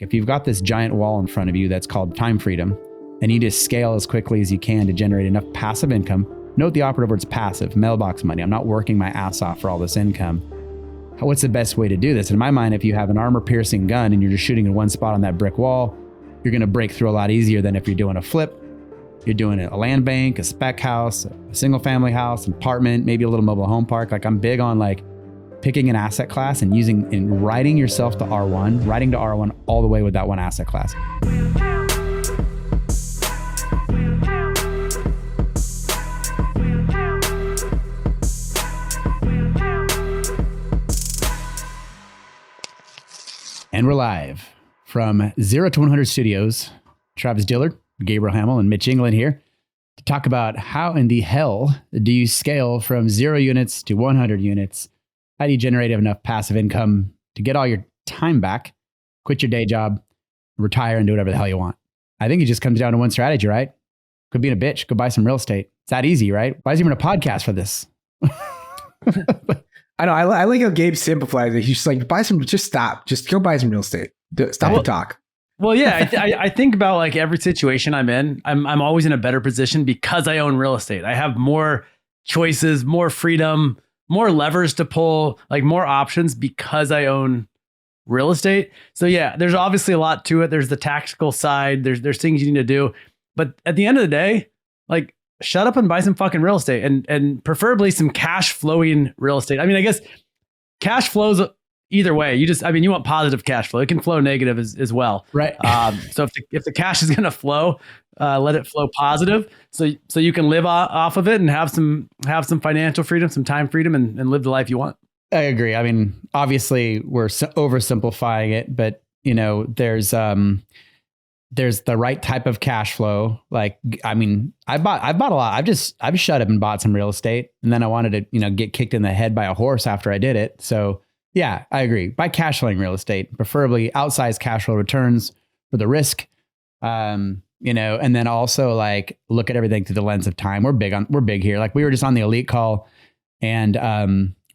If you've got this giant wall in front of you that's called time freedom, and you just scale as quickly as you can to generate enough passive income, note the operative word's passive, mailbox money. I'm not working my ass off for all this income. What's the best way to do this? In my mind, if you have an armor-piercing gun and you're just shooting in one spot on that brick wall, you're going to break through a lot easier than if you're doing a flip. You're doing a land bank, a spec house, a single family house, an apartment, maybe a little mobile home park. Like I'm big on like picking an asset class and using and writing yourself to R1 all the way with that one asset class. And we're live from 0 to 100 Studios. Travis Dillard, Gabriel Hamel, and Mitch England here to talk about how in the hell do you scale from 0 units to 100 units? How do you generate enough passive income to get all your time back, quit your day job, retire, and do whatever the hell you want? I think it just comes down to one strategy, right? Could be a bitch, go buy some real estate. It's that easy, right? Why is even a podcast for this? I know. I like how Gabe simplifies it. He's just like, just stop. Just go buy some real estate. Stop the talk. Well, yeah, I think about like every situation I'm in, I'm always in a better position because I own real estate. I have more choices, more freedom, more levers to pull, like more options because I own real estate. So yeah, there's obviously a lot to it. There's the tactical side. There's things you need to do. But at the end of the day, like shut up and buy some fucking real estate and preferably some cash flowing real estate. I mean, I guess cash flows either way. You want positive cash flow. It can flow negative as well. Right. So if the cash is going to flow, let it flow positive. So you can live off of it and have some financial freedom, some time freedom and live the life you want. I agree. I mean, obviously we're oversimplifying it, but you know, there's the right type of cash flow. Like, I mean, I bought a lot. I've shut up and bought some real estate, and then I wanted to, you know, get kicked in the head by a horse after I did it. So yeah, I agree. Buy cash flowing real estate, preferably outsized cash flow returns for the risk. You know, and then also like look at everything through the lens of time. We're big here. Like we were just on the elite call, and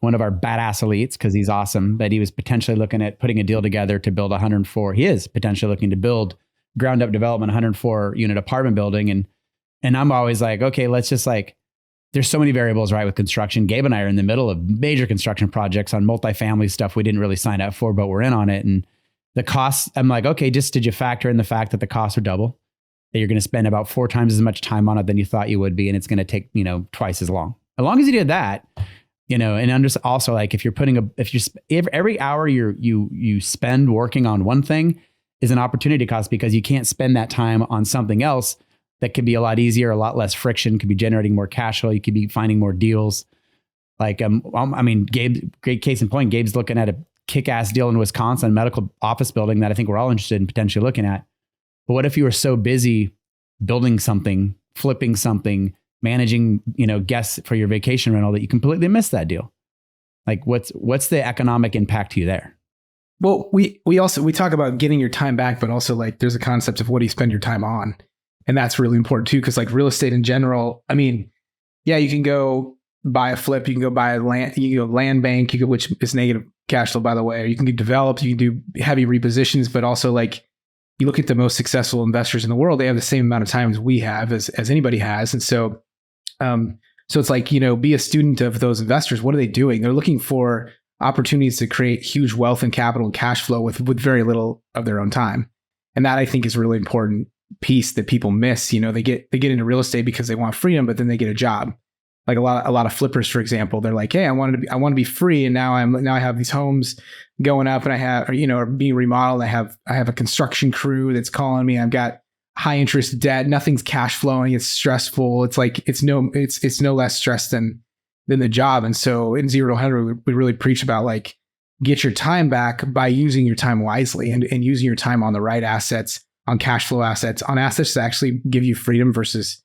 one of our badass elites, because he's awesome, but he was potentially looking at putting a deal together to build 104. He is potentially looking to build ground up development, 104 unit apartment building. And I'm always like, okay, let's just like, there's so many variables, right? With construction. Gabe and I are in the middle of major construction projects on multifamily stuff we didn't really sign up for, but we're in on it. And the costs, I'm like, okay, just did you factor in the fact that the costs are double, that you're going to spend about 4 times as much time on it than you thought you would be. And it's going to take, you know, twice as long. As long as you did that, you know, and also like if every hour you spend working on one thing is an opportunity cost, because you can't spend that time on something else that could be a lot easier, a lot less friction, could be generating more cash flow. You could be finding more deals. Like, I mean, Gabe, great case in point, Gabe's looking at a kick-ass deal in Wisconsin, a medical office building that I think we're all interested in potentially looking at. But what if you were so busy building something, flipping something, managing, you know, guests for your vacation rental that you completely missed that deal? Like what's the economic impact to you there? Well, we talk about getting your time back, but also like there's a concept of what do you spend your time on? And that's really important too, because like real estate in general, I mean, yeah, you can go buy a flip, you can go buy a land, you can go land bank, which is negative cash flow, by the way, or you can develop, you can do heavy repositions, but also like you look at the most successful investors in the world, they have the same amount of time as we have, as anybody has. And so it's like, you know, be a student of those investors. What are they doing? They're looking for opportunities to create huge wealth and capital and cash flow with very little of their own time. And that I think is a really important piece that people miss. You know, they get into real estate because they want freedom, but then they get a job. Like a lot of flippers, for example, they're like, hey, I want to be free. And now I have these homes going up and I have, you know, are being remodeled. I have a construction crew that's calling me. I've got high interest debt. Nothing's cash flowing. It's stressful. It's like, it's no less stress than the job. And so in 0 to 100, we really preach about like, get your time back by using your time wisely and using your time on the right assets, on cash flow assets, on assets that actually give you freedom versus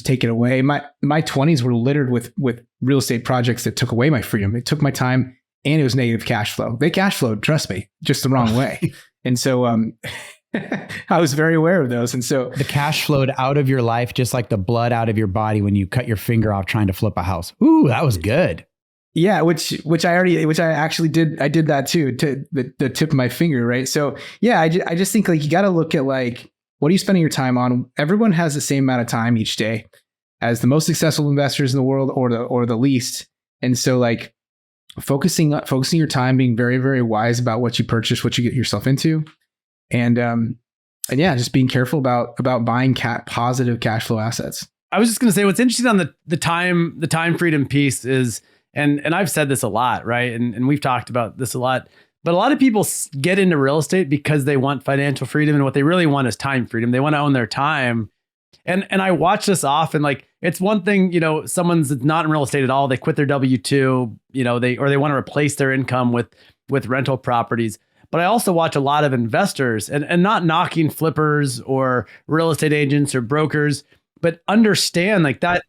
take it away. My 20s were littered with real estate projects that took away my freedom. It took my time and it was negative cash flow. They cash flowed, trust me, just the wrong way. And so I was very aware of those. And so the cash flowed out of your life, just like the blood out of your body when you cut your finger off trying to flip a house. Ooh, that was good. Yeah, which I actually did. I did that too, to the tip of my finger, right? So yeah, I just think like you got to look at like, what are you spending your time on? Everyone has the same amount of time each day as the most successful investors in the world or the least. And so like focusing your time, being very, very wise about what you purchase, what you get yourself into. And yeah, just being careful about buying positive cash flow assets. I was just going to say, what's interesting on the time freedom piece is, and I've said this a lot, right? And we've talked about this a lot, but a lot of people get into real estate because they want financial freedom, and what they really want is time freedom. They want to own their time. And I watch this often. Like, it's one thing, someone's not in real estate at all. They quit their W-2, they want to replace their income with rental properties. But I also watch a lot of investors, and not knocking flippers or real estate agents or brokers, but understand like that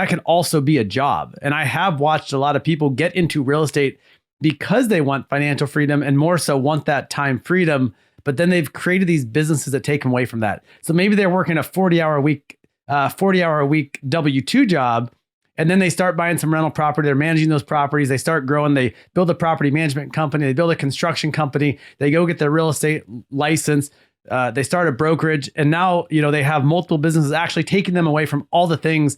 can also be a job. And I have watched a lot of people get into real estate because they want financial freedom, and more so want that time freedom. But then they've created these businesses that take them away from that. So maybe they're working a 40-hour a week W-2 job, and then they start buying some rental property. They're managing those properties. They start growing. They build a property management company. They build a construction company. They go get their real estate license. They start a brokerage, and now, they have multiple businesses, actually taking them away from all the things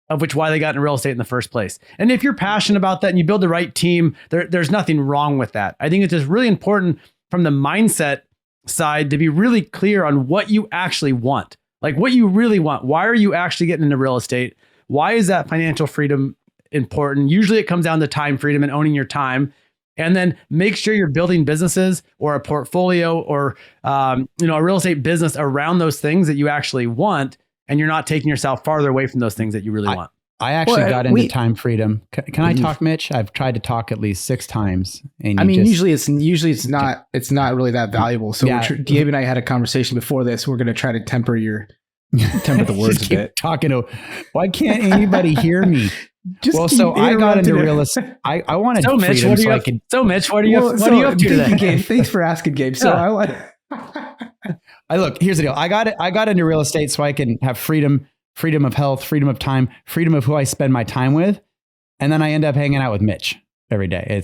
of which why they got in real estate in the first place. And if you're passionate about that and you build the right team, there's nothing wrong with that. I think it's just really important from the mindset side to be really clear on what you actually want, like what you really want. Why are you actually getting into real estate? Why is that financial freedom important? Usually it comes down to time freedom and owning your time. And then make sure you're building businesses or a portfolio or a real estate business around those things that you actually want, and you're not taking yourself farther away from those things that you really want. I actually got into time freedom. Can I talk, Mitch? I've tried to talk at least 6 times. And usually it's not really that valuable. So Gabe and I had a conversation before this. We're going to try to temper the words a bit. Why can't anybody hear me? I got into real estate. I wanted freedom. Mitch, what are you up to today? Gabe, thanks for asking, Gabe. So look, here's the deal. I got into real estate so I can have freedom of health, freedom of time, freedom of who I spend my time with. And then I end up hanging out with Mitch every day.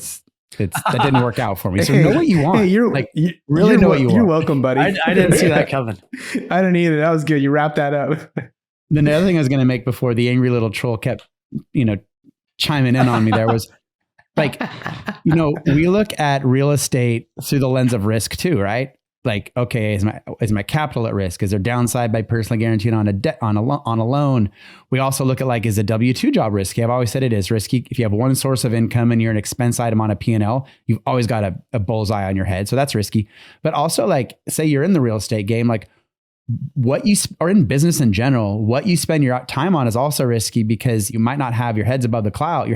That didn't work out for me. So know what you want. Know what you want. You're welcome, buddy. I didn't see that coming. I didn't either. That was good. You wrapped that up. Then the other thing I was going to make before the angry little troll kept, chiming in on me there was like, we look at real estate through the lens of risk too, right? Like, okay, is my capital at risk? Is there downside by personally guaranteed on a debt on a loan? We also look at like, is a W-2 job risky? I've always said it is risky. If you have one source of income and you're an expense item on a P&L, you've always got a bullseye on your head. So that's risky. But also, like, say you're in the real estate game, like what you are in business in general, what you spend your time on is also risky, because you might not have your head above the clouds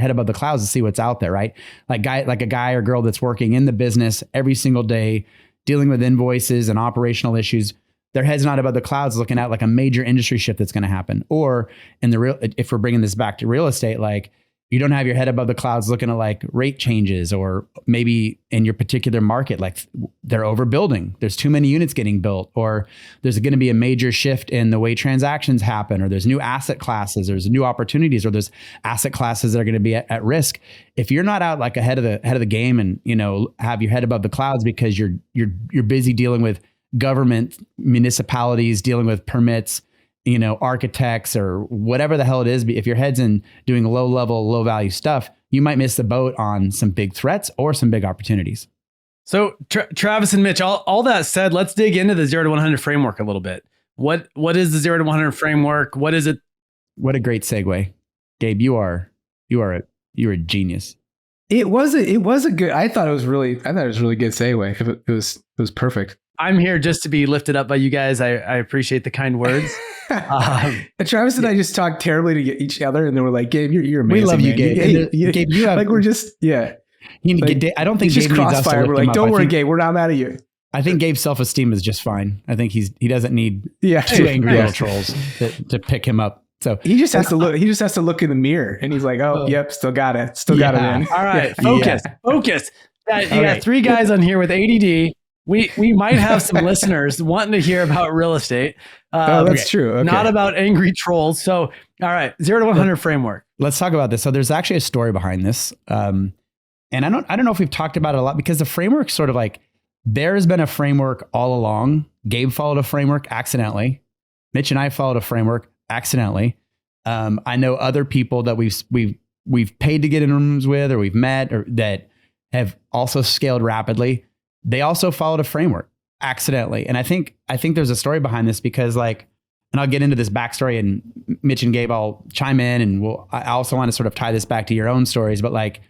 to see what's out there, right? Like a guy or girl that's working in the business every single day, dealing with invoices and operational issues, their head's not above the clouds looking at like a major industry shift that's going to happen. Or if we're bringing this back to real estate, like you don't have your head above the clouds looking at like rate changes, or maybe in your particular market, like they're overbuilding. There's too many units getting built, or there's going to be a major shift in the way transactions happen, or there's new asset classes, there's new opportunities, or there's asset classes that are going to be at risk. If you're not out like ahead of the game and, have your head above the clouds because you're busy dealing with government, municipalities, dealing with permits, architects or whatever the hell it is, if your head's in doing low level, low value stuff, you might miss the boat on some big threats or some big opportunities. So Travis and Mitch, all that said, let's dig into the 0 to 100 framework a little bit. What is the 0 to 100 framework? What is it? What a great segue. Gabe, you are a genius. It was a good, I thought it was really good segue. It was perfect. I'm here just to be lifted up by you guys. I appreciate the kind words. And Travis and I just talked terribly to each other, and then we're like, Gabe, you're amazing. We love you, man. Gabe. Gabe, you have, like, we're just, yeah. I don't think Gabe needs us to lift We're him like, up. don't worry, Gabe, we're not mad at you. I think Gabe's self-esteem is just fine. I think he doesn't need 2 angry little trolls to pick him up. So he just has to look. He just has to look in the mirror, and he's like, "Oh, yep, still got it. Got it in." All right, focus. You got 3 guys on here with ADD. We might have some listeners wanting to hear about real estate. That's true. Okay. Not about angry trolls. So, all right, 0 to 100 framework. let's talk about this. So there's actually a story behind this. And I don't know if we've talked about it a lot because the framework sort of like, there's been a framework all along. Gabe followed a framework accidentally. Mitch and I followed a framework accidentally. I know other people that we've paid to get in rooms with, or we've met, or that have also scaled rapidly. They also followed a framework accidentally. And I think there's a story behind this because like, and I'll get into this backstory, and Mitch and Gabe, I'll chime in, and I also want to sort of tie this back to your own stories, but like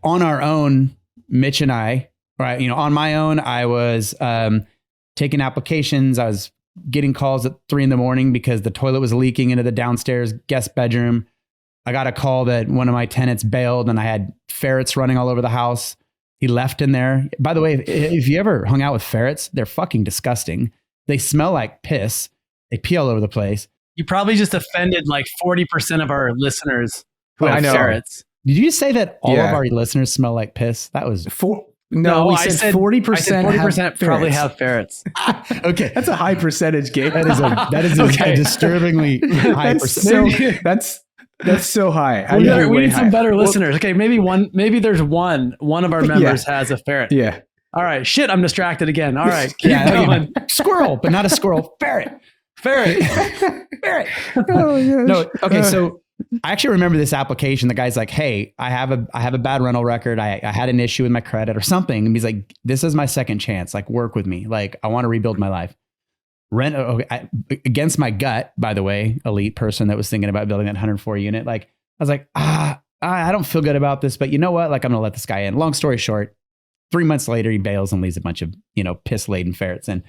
on our own, Mitch and I, right, on my own, I was taking applications. I was getting calls at 3 a.m. because the toilet was leaking into the downstairs guest bedroom. I got a call that one of my tenants bailed and I had ferrets running all over the house. He left in there. By the way, if you ever hung out with ferrets, they're fucking disgusting. They smell like piss. They pee all over the place. You probably just offended like 40% of our listeners who have ferrets. Did you say that all of our listeners smell like piss? That was... No, we said 40%. 40% probably have ferrets. Okay, that's a high percentage, Gabe. That is a disturbingly high percentage. That's so high. We need some better listeners. Okay, maybe there's one of our members has a ferret. Yeah. All right. Shit, I'm distracted again. All right, keep going. Squirrel, but not a squirrel. Ferret. Ferret. Oh yeah. No. Okay. So I actually remember this application. The guy's like, "Hey, I have a bad rental record. I had an issue with my credit or something." And he's like, "This is my second chance. Like, work with me. Like, I want to rebuild my life." Against my gut, by the way, elite person that was thinking about building that 104 unit. Like, I was like, I don't feel good about this, but you know what? Like, I'm gonna let this guy in. Long story short, 3 months later, he bails and leaves a bunch of piss laden ferrets in.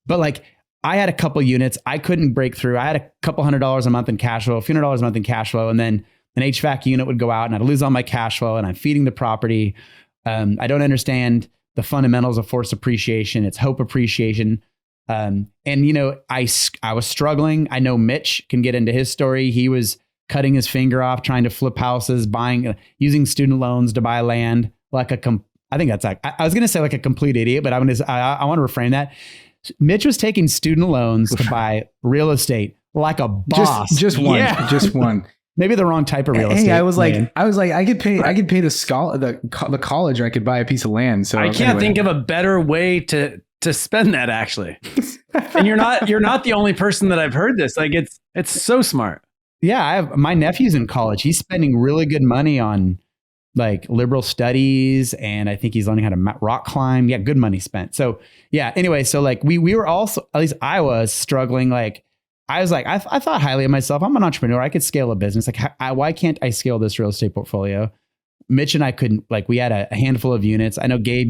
But like, I had a couple units. I couldn't break through. I had a couple $100 a month in cash flow, a few $100 a month in cash flow. And then an HVAC unit would go out and I'd lose all my cash flow and I'm feeding the property. I don't understand the fundamentals of forced appreciation. It's hope appreciation. And I was struggling. I know Mitch can get into his story. He was cutting his finger off, trying to flip houses, using student loans to buy land. I think that's like, I was going to say like a complete idiot, but I want to reframe that. Mitch was taking student loans to buy real estate like a boss. Just one. Maybe the wrong type of real estate. Hey, I was like, I could pay the college, or I could buy a piece of land. So I can't think of a better way to spend that actually. And you're not the only person that I've heard this. Like it's so smart. Yeah, my nephew's in college. He's spending really good money on like liberal studies, and I think he's learning how to rock climb. Yeah, good money spent. So yeah, anyway, so like we were also, at least I was struggling. Like I was like, I thought highly of myself. I'm an entrepreneur. I could scale a business. Like why can't I scale this real estate portfolio? Mitch and I couldn't. Like we had a handful of units. I know Gabe,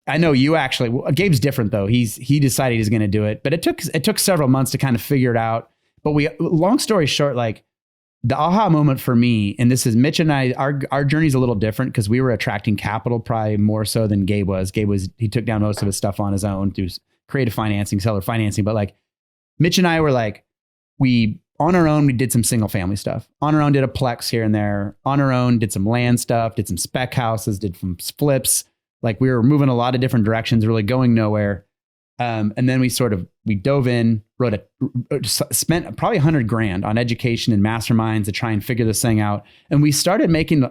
Gabe's different though. He decided he's going to do it, but it took several months to kind of figure it out. But long story short, like, the aha moment for me, and this is Mitch and I, our journey's a little different because we were attracting capital probably more so than Gabe was. He took down most of his stuff on his own through creative financing, seller financing. But like Mitch and I were like, on our own, we did some single family stuff. On our own, did a plex here and there. On our own, did some land stuff, did some spec houses, did some flips. Like we were moving a lot of different directions, really going nowhere. And then we dove in, spent probably $100,000 on education and masterminds to try and figure this thing out. And we started making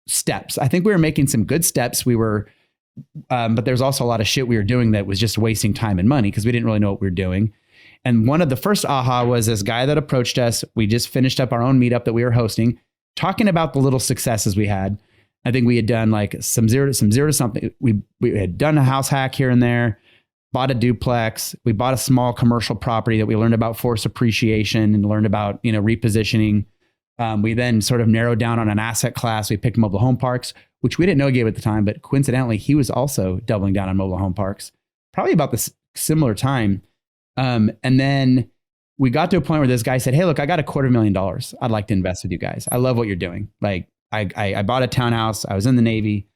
steps. I think we were making some good steps. But there's also a lot of shit we were doing that was just wasting time and money because we didn't really know what we were doing. And one of the first aha was this guy that approached us. We just finished up our own meetup that we were hosting, talking about the little successes we had. I think we had done like some zero to something. We had done a house hack here and there. Bought a duplex. We bought a small commercial property that we learned about forced appreciation and learned about, repositioning. We then sort of narrowed down on an asset class. We picked mobile home parks, which we didn't know Gabe at the time, but coincidentally, he was also doubling down on mobile home parks, probably about this similar time. And then we got to a point where this guy said, "Hey, look, I got $250,000. I'd like to invest with you guys. I love what you're doing. Like I bought a townhouse. I was in the Navy.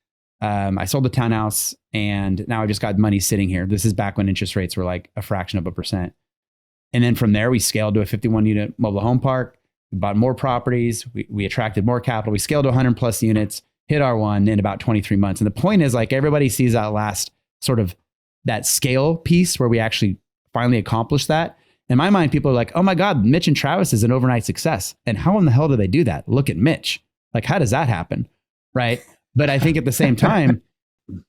I sold the townhouse and now I just got money sitting here." This is back when interest rates were like a fraction of a percent. And then from there, we scaled to a 51 unit mobile home park. We bought more properties. We attracted more capital. We scaled to 100 plus units, hit R1 in about 23 months. And the point is like everybody sees that last sort of that scale piece where we actually finally accomplished that. In my mind, people are like, oh my God, Mitch and Travis is an overnight success. And how in the hell do they do that? Look at Mitch. Like, how does that happen? Right. But I think at the same time,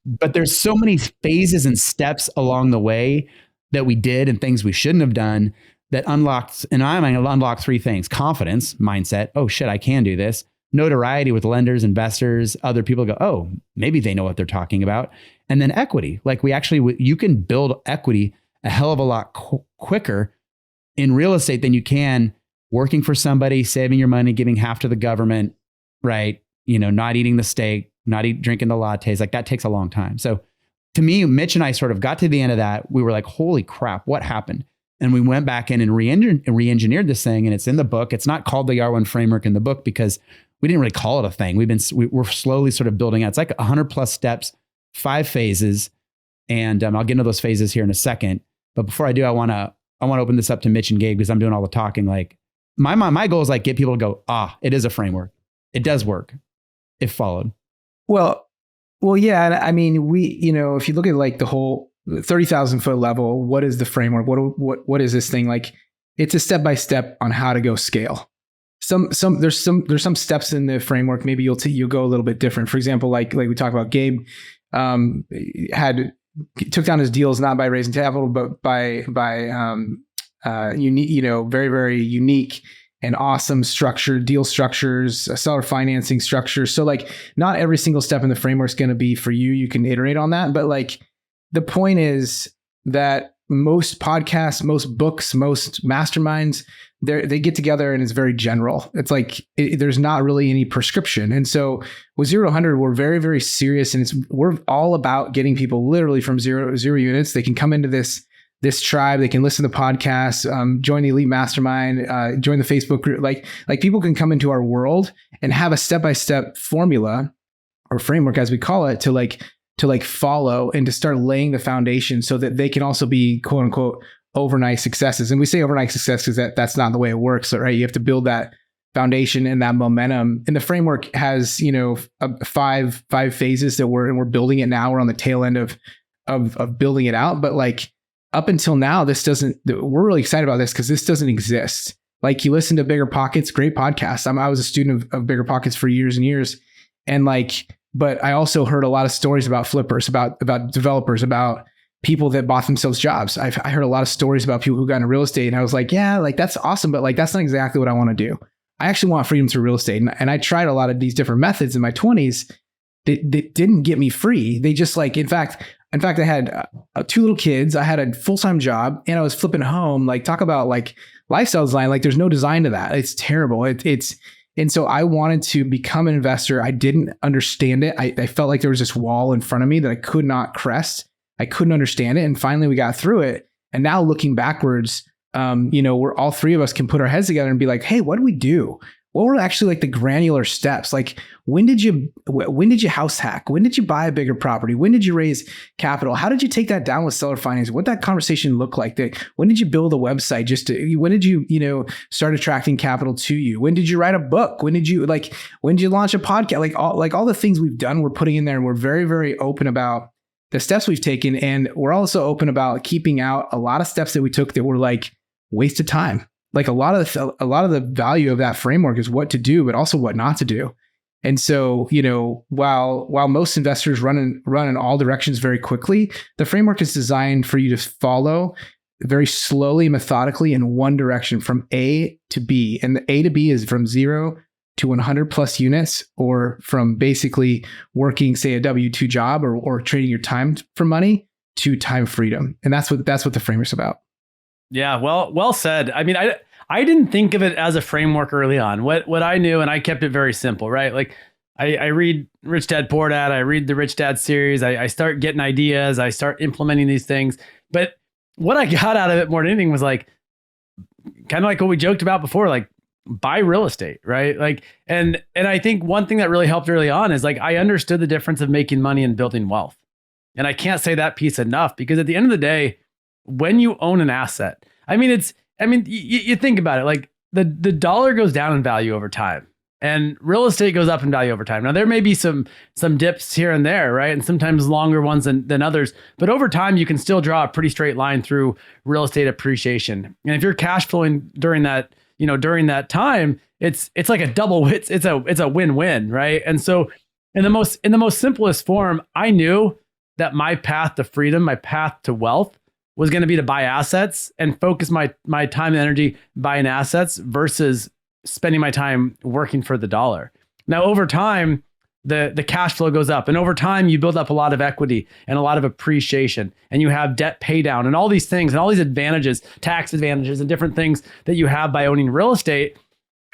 but there's so many phases and steps along the way that we did and things we shouldn't have done that unlocked, and I'm going to unlock three things: confidence, mindset. Oh shit, I can do this. Notoriety with lenders, investors, other people go, oh, maybe they know what they're talking about. And then equity. Like you can build equity a hell of a lot quicker in real estate than you can working for somebody, saving your money, giving half to the government, right? Not eating the steak, drinking the lattes. Like that takes a long time. So to me, Mitch and I sort of got to the end of that. We were like, holy crap, what happened? And we went back in and re-engineered this thing. And it's in the book. It's not called the R1 framework in the book because we didn't really call it a thing. We're slowly sort of building out. It's like 100 plus steps, 5 phases. And I'll get into those phases here in a second. But before I do, I want to open this up to Mitch and Gabe because I'm doing all the talking. Like my goal is like get people to go, it is a framework. It does work if followed. Well, yeah. And I mean, if you look at like the whole 30,000 foot level, what is the framework? What is this thing? Like, it's a step-by-step on how to go scale. There's some steps in the framework. Maybe you'll go a little bit different. For example, like we talked about, Gabe took down his deals not by raising capital, but by unique, very, very unique and awesome deal structures, seller financing structures. So like, not every single step in the framework is going to be for you. You can iterate on that, but like, the point is that most podcasts, most books, most masterminds, they get together and it's very general. It's like there's not really any prescription. And so with 0 to 100, we're very, very serious, and we're all about getting people literally from zero units. They can come into this tribe. They can listen to podcasts, join the elite mastermind, join the Facebook group. Like people can come into our world and have a step-by-step formula or framework, as we call it, to follow and to start laying the foundation so that they can also be quote unquote overnight successes. And we say overnight success because that's not the way it works, right? You have to build that foundation and that momentum. And the framework has, five phases that we're building it now. We're on the tail end of building it out. But like up until now, we're really excited about this because this doesn't exist. Like, you listen to Bigger Pockets, great podcast. I was a student of Bigger Pockets for years and years. And but I also heard a lot of stories about flippers, about developers, about people that bought themselves jobs. I heard a lot of stories about people who got into real estate, and I was like, yeah, like that's awesome, but like that's not exactly what I want to do. I actually want freedom through real estate, and I tried a lot of these different methods in my 20s that didn't get me free. They just like, in fact, I had 2 little kids, I had a full-time job, and I was flipping home. Like, talk about like lifestyle design. Like, there's no design to that. It's terrible. And so I wanted to become an investor. I didn't understand it. I felt like there was this wall in front of me that I could not crest. I couldn't understand it. And finally we got through it. And now looking backwards, we're all 3 of us can put our heads together and be like, hey, what did we do? What were actually like the granular steps? Like, when did you house hack? When did you buy a bigger property? When did you raise capital? How did you take that down with seller financing? What that conversation look like? When did you build a website? When did you, start attracting capital to you? When did you write a book? When did you launch a podcast? Like all the things we've done, we're putting in there, and we're very, very open about the steps we've taken. And we're also open about keeping out a lot of steps that we took that were like waste of time. Like a lot of the value of that framework is what to do, but also what not to do. And so, while most investors run in all directions very quickly, the framework is designed for you to follow very slowly, methodically in one direction from A to B. And the A to B is from 0 to 100 plus units, or from basically working, say, a W-2 job or trading your time for money to time freedom. And that's what the framework's about. Yeah, well said. I mean, I didn't think of it as a framework early on. What I knew, and I kept it very simple, right? Like I read Rich Dad Poor Dad, I read the Rich Dad series, I start getting ideas, I start implementing these things. But what I got out of it more than anything was like, kind of like what we joked about before, like buy real estate, right? Like, and I think one thing that really helped early on is like, I understood the difference of making money and building wealth. And I can't say that piece enough, because at the end of the day, when you own an asset, you think about it, like the dollar goes down in value over time. And real estate goes up in value over time. Now there may be some dips here and there, right? And sometimes longer ones than others. But over time, you can still draw a pretty straight line through real estate appreciation. And if you're cash flowing during that time, it's like a double. It's a win-win, right? And so in the most simplest form, I knew that my path to freedom, my path to wealth, was going to be to buy assets and focus my time and energy buying assets versus spending my time working for the dollar. Now, over time, the cash flow goes up, and over time, you build up a lot of equity and a lot of appreciation, and you have debt pay down and all these things and all these advantages, tax advantages and different things that you have by owning real estate.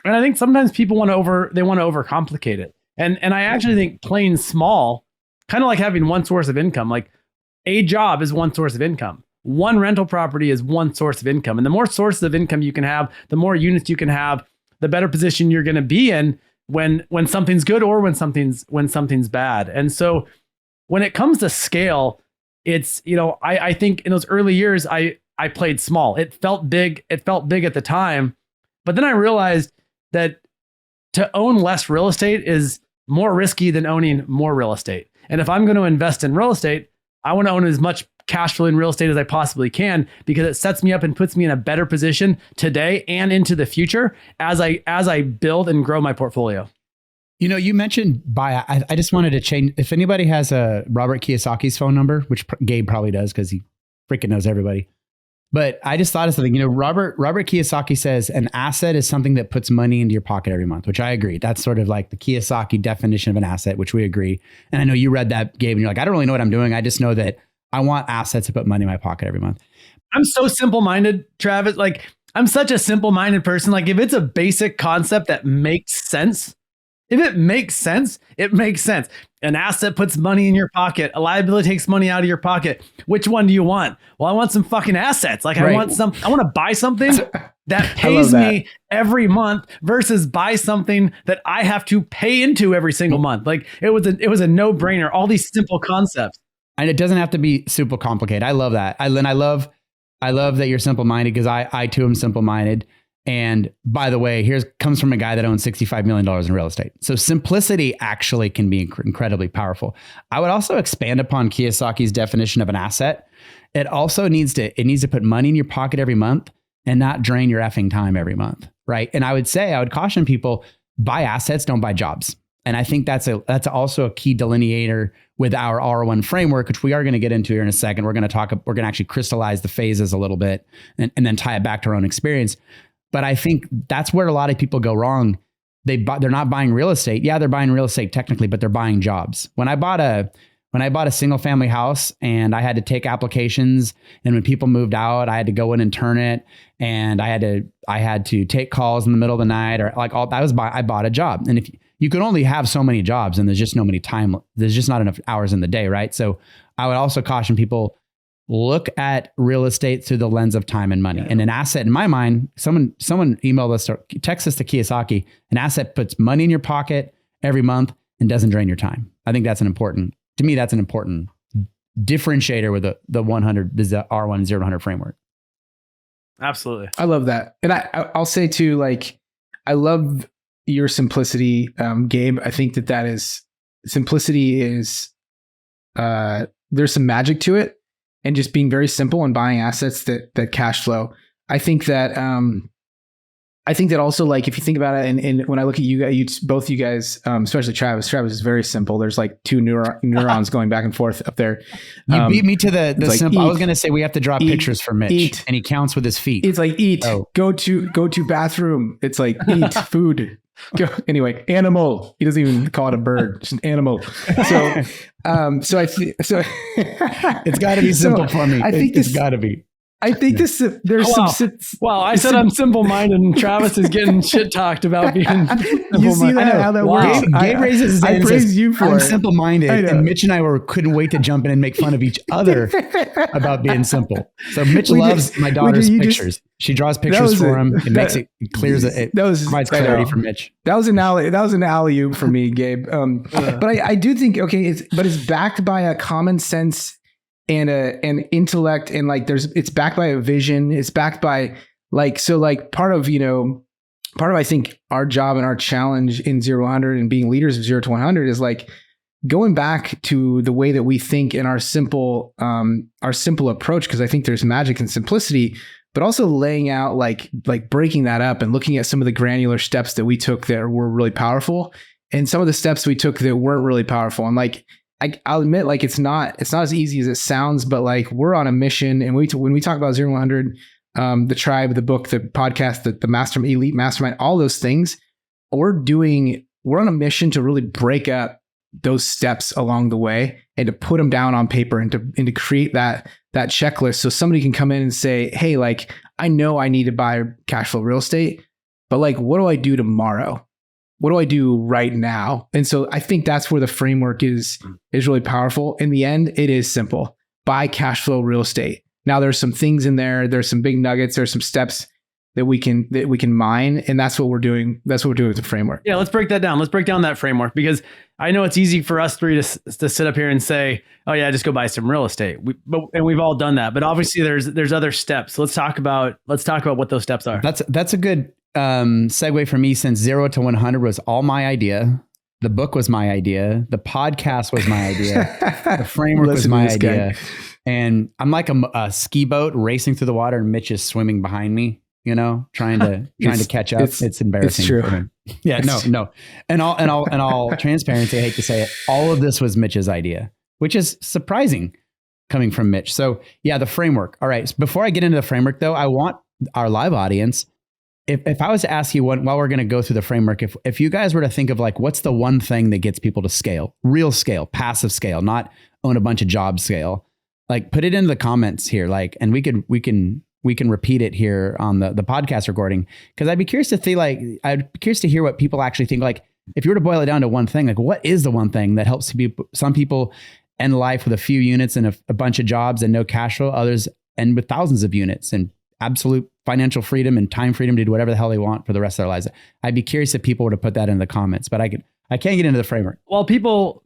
And I think sometimes people want to overcomplicate it. And I actually think playing small, kind of like having one source of income, like a job is one source of income. One rental property is one source of income. And the more sources of income you can have, the more units you can have, the better position you're going to be in when something's good or when something's bad. And so when it comes to scale, it's, I think in those early years, I played small. It felt big. It felt big at the time. But then I realized that to own less real estate is more risky than owning more real estate. And if I'm going to invest in real estate, I want to own as much cash flow in real estate as I possibly can, because it sets me up and puts me in a better position today and into the future as I build and grow my portfolio. You mentioned buy. I just wanted to change. If anybody has a Robert Kiyosaki's phone number, which Gabe probably does because he freaking knows everybody. But I just thought of something. Robert Kiyosaki says an asset is something that puts money into your pocket every month, which I agree. That's sort of like the Kiyosaki definition of an asset, which we agree. And I know you read that, Gabe, and you're like, I don't really know what I'm doing. I just know that I want assets to put money in my pocket every month. I'm so simple-minded, Travis. Like, I'm such a simple-minded person. Like, if it's a basic concept that makes sense, if it makes sense, it makes sense. An asset puts money in your pocket. A liability takes money out of your pocket. Which one do you want? Well, I want some fucking assets. Like, right. I want to buy something that pays me every month versus buy something that I have to pay into every single month. Like, it was a no-brainer. All these simple concepts. And it doesn't have to be super complicated. I love that. I love that you're simple-minded, because I too am simple-minded. And by the way, comes from a guy that owns $65 million in real estate. So simplicity actually can be incredibly powerful. I would also expand upon Kiyosaki's definition of an asset. It also needs to put money in your pocket every month and not drain your effing time every month, right? And I would caution people, buy assets, don't buy jobs. And I think that's also a key delineator with our R1 framework, which we are going to get into here in a second. We're going to actually crystallize the phases a little bit and then tie it back to our own experience. But I think that's where a lot of people go wrong. They're not buying real estate. Yeah, they're buying real estate technically, but they're buying jobs. When I bought a single family house and I had to take applications, and when people moved out, I had to go in and turn it, and I had to take calls in the middle of the night, or like all that I bought a job. And if you could only have so many jobs, and there's just not enough hours in the day, right? So I would also caution people, look at real estate through the lens of time and money. And an asset, in my mind, someone emailed us or text us to Kiyosaki, an asset puts money in your pocket every month and doesn't drain your time. I think that's an important differentiator with the R1 0 to 100 framework. Absolutely. I love that. And I'll say too, like, I love your simplicity, Gabe. I think simplicity is, there's some magic to it. And just being very simple and buying assets that cash flow. I think that also, like, if you think about it, and when I look at you guys, both you guys, especially Travis is very simple. There's like two neurons going back and forth up there. You beat me to the simple. Like, I was going to say we have to draw pictures for Mitch, and he counts with his feet. It's like eat, go to bathroom. It's like eat food. Go. Anyway, animal. He doesn't even call it a bird, just an animal. So it's got to be simple for me. I think it's got to be. I think there's Wow, I said I'm simple-minded, and Travis is getting shit talked about being simple-minded. You see how that works? Gabe raises his hand. I praise you for I'm it. simple-minded, and Mitch and I couldn't wait to jump in and make fun of each other about being simple. So Mitch loves my daughter's pictures. She draws pictures for him. It clears it. Provides clarity for Mitch. That was an alley-oop for me, Gabe. But I do think it's backed by a common sense and an intellect, and like it's backed by a vision. It's backed by part of part of, I think, our job and our challenge in 0 to 100 and being leaders of 0 to 100 is like going back to the way that we think in our simple approach, because I think there's magic and simplicity, but also laying out like breaking that up and looking at some of the granular steps that we took that were really powerful and some of the steps we took that weren't really powerful. And like, I'll admit, like, it's not as easy as it sounds, but like we're on a mission. And when we talk about 0 to 100, the tribe, the book, the podcast, the elite mastermind, all those things, we're on a mission to really break up those steps along the way and to put them down on paper and to create that checklist. So somebody can come in and say, hey, like, I know I need to buy cash flow real estate, but like, what do I do tomorrow? What do I do right now? And so I think that's where the framework is really powerful. In the end, it is simple. Buy cash flow real estate. Now there's some things in there. There's some big nuggets. There's some steps that we can mine. And that's what we're doing. That's what we're doing with the framework. Yeah, let's break that down. Let's break down that framework, because I know it's easy for us three to sit up here and say, oh yeah, just go buy some real estate. And we've all done that. But obviously there's other steps. So let's talk about what those steps are. That's a good segue for me, since 0 to 100 was all my idea. The book was my idea. The podcast was my idea. The framework was my idea. And I'm like a ski boat racing through the water, and Mitch is swimming behind me, trying to catch up. It's embarrassing. It's true. For him. Yeah, no. And all transparency, I hate to say it, all of this was Mitch's idea, which is surprising coming from Mitch. So yeah, the framework. All right. So before I get into the framework though, I want our live audience, if I was to ask you while we're going to go through the framework, if you guys were to think of like, what's the one thing that gets people to scale, real scale, passive scale, not own a bunch of jobs scale, like put it into the comments here. Like, and we can repeat it here on the podcast recording. Cause I'd be curious to hear what people actually think. Like if you were to boil it down to one thing, like what is the one thing that helps some people end life with a few units and a bunch of jobs and no cash flow, others end with thousands of units and absolute financial freedom and time freedom to do whatever the hell they want for the rest of their lives. I'd be curious if people were to put that in the comments, but I can't get into the framework. Well, people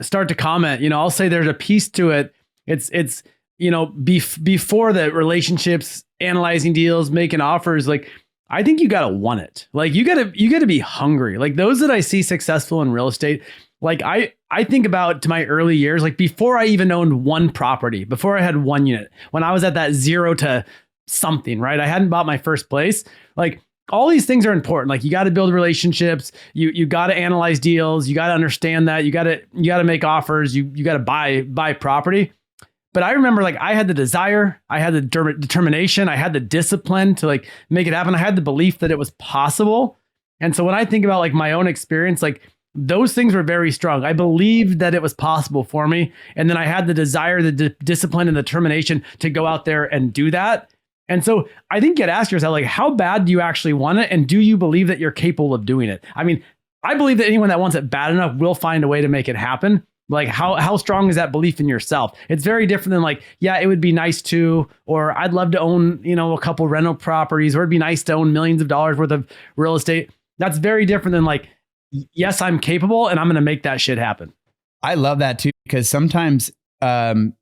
start to comment, I'll say there's a piece to it. It's before the relationships, analyzing deals, making offers, like I think you got to want it. Like you got to be hungry. Like those that I see successful in real estate, like I think about to my early years, like before I even owned one property, before I had one unit, when I was at that 0 to something, right? I hadn't bought my first place. Like all these things are important. Like you got to build relationships. You got to analyze deals. You got to understand that. You got to make offers. You got to buy property. But I remember like I had the desire, I had the determination, I had the discipline to like make it happen. I had the belief that it was possible. And so when I think about like my own experience, like those things were very strong. I believed that it was possible for me. And then I had the desire, the discipline and the determination to go out there and do that. And so I think you got to ask yourself, like, how bad do you actually want it? And do you believe that you're capable of doing it? I mean, I believe that anyone that wants it bad enough will find a way to make it happen. Like how strong is that belief in yourself? It's very different than like, yeah, it would be nice to, or I'd love to own, a couple rental properties, or it'd be nice to own millions of dollars worth of real estate. That's very different than like, yes, I'm capable and I'm going to make that shit happen. I love that too, because sometimes when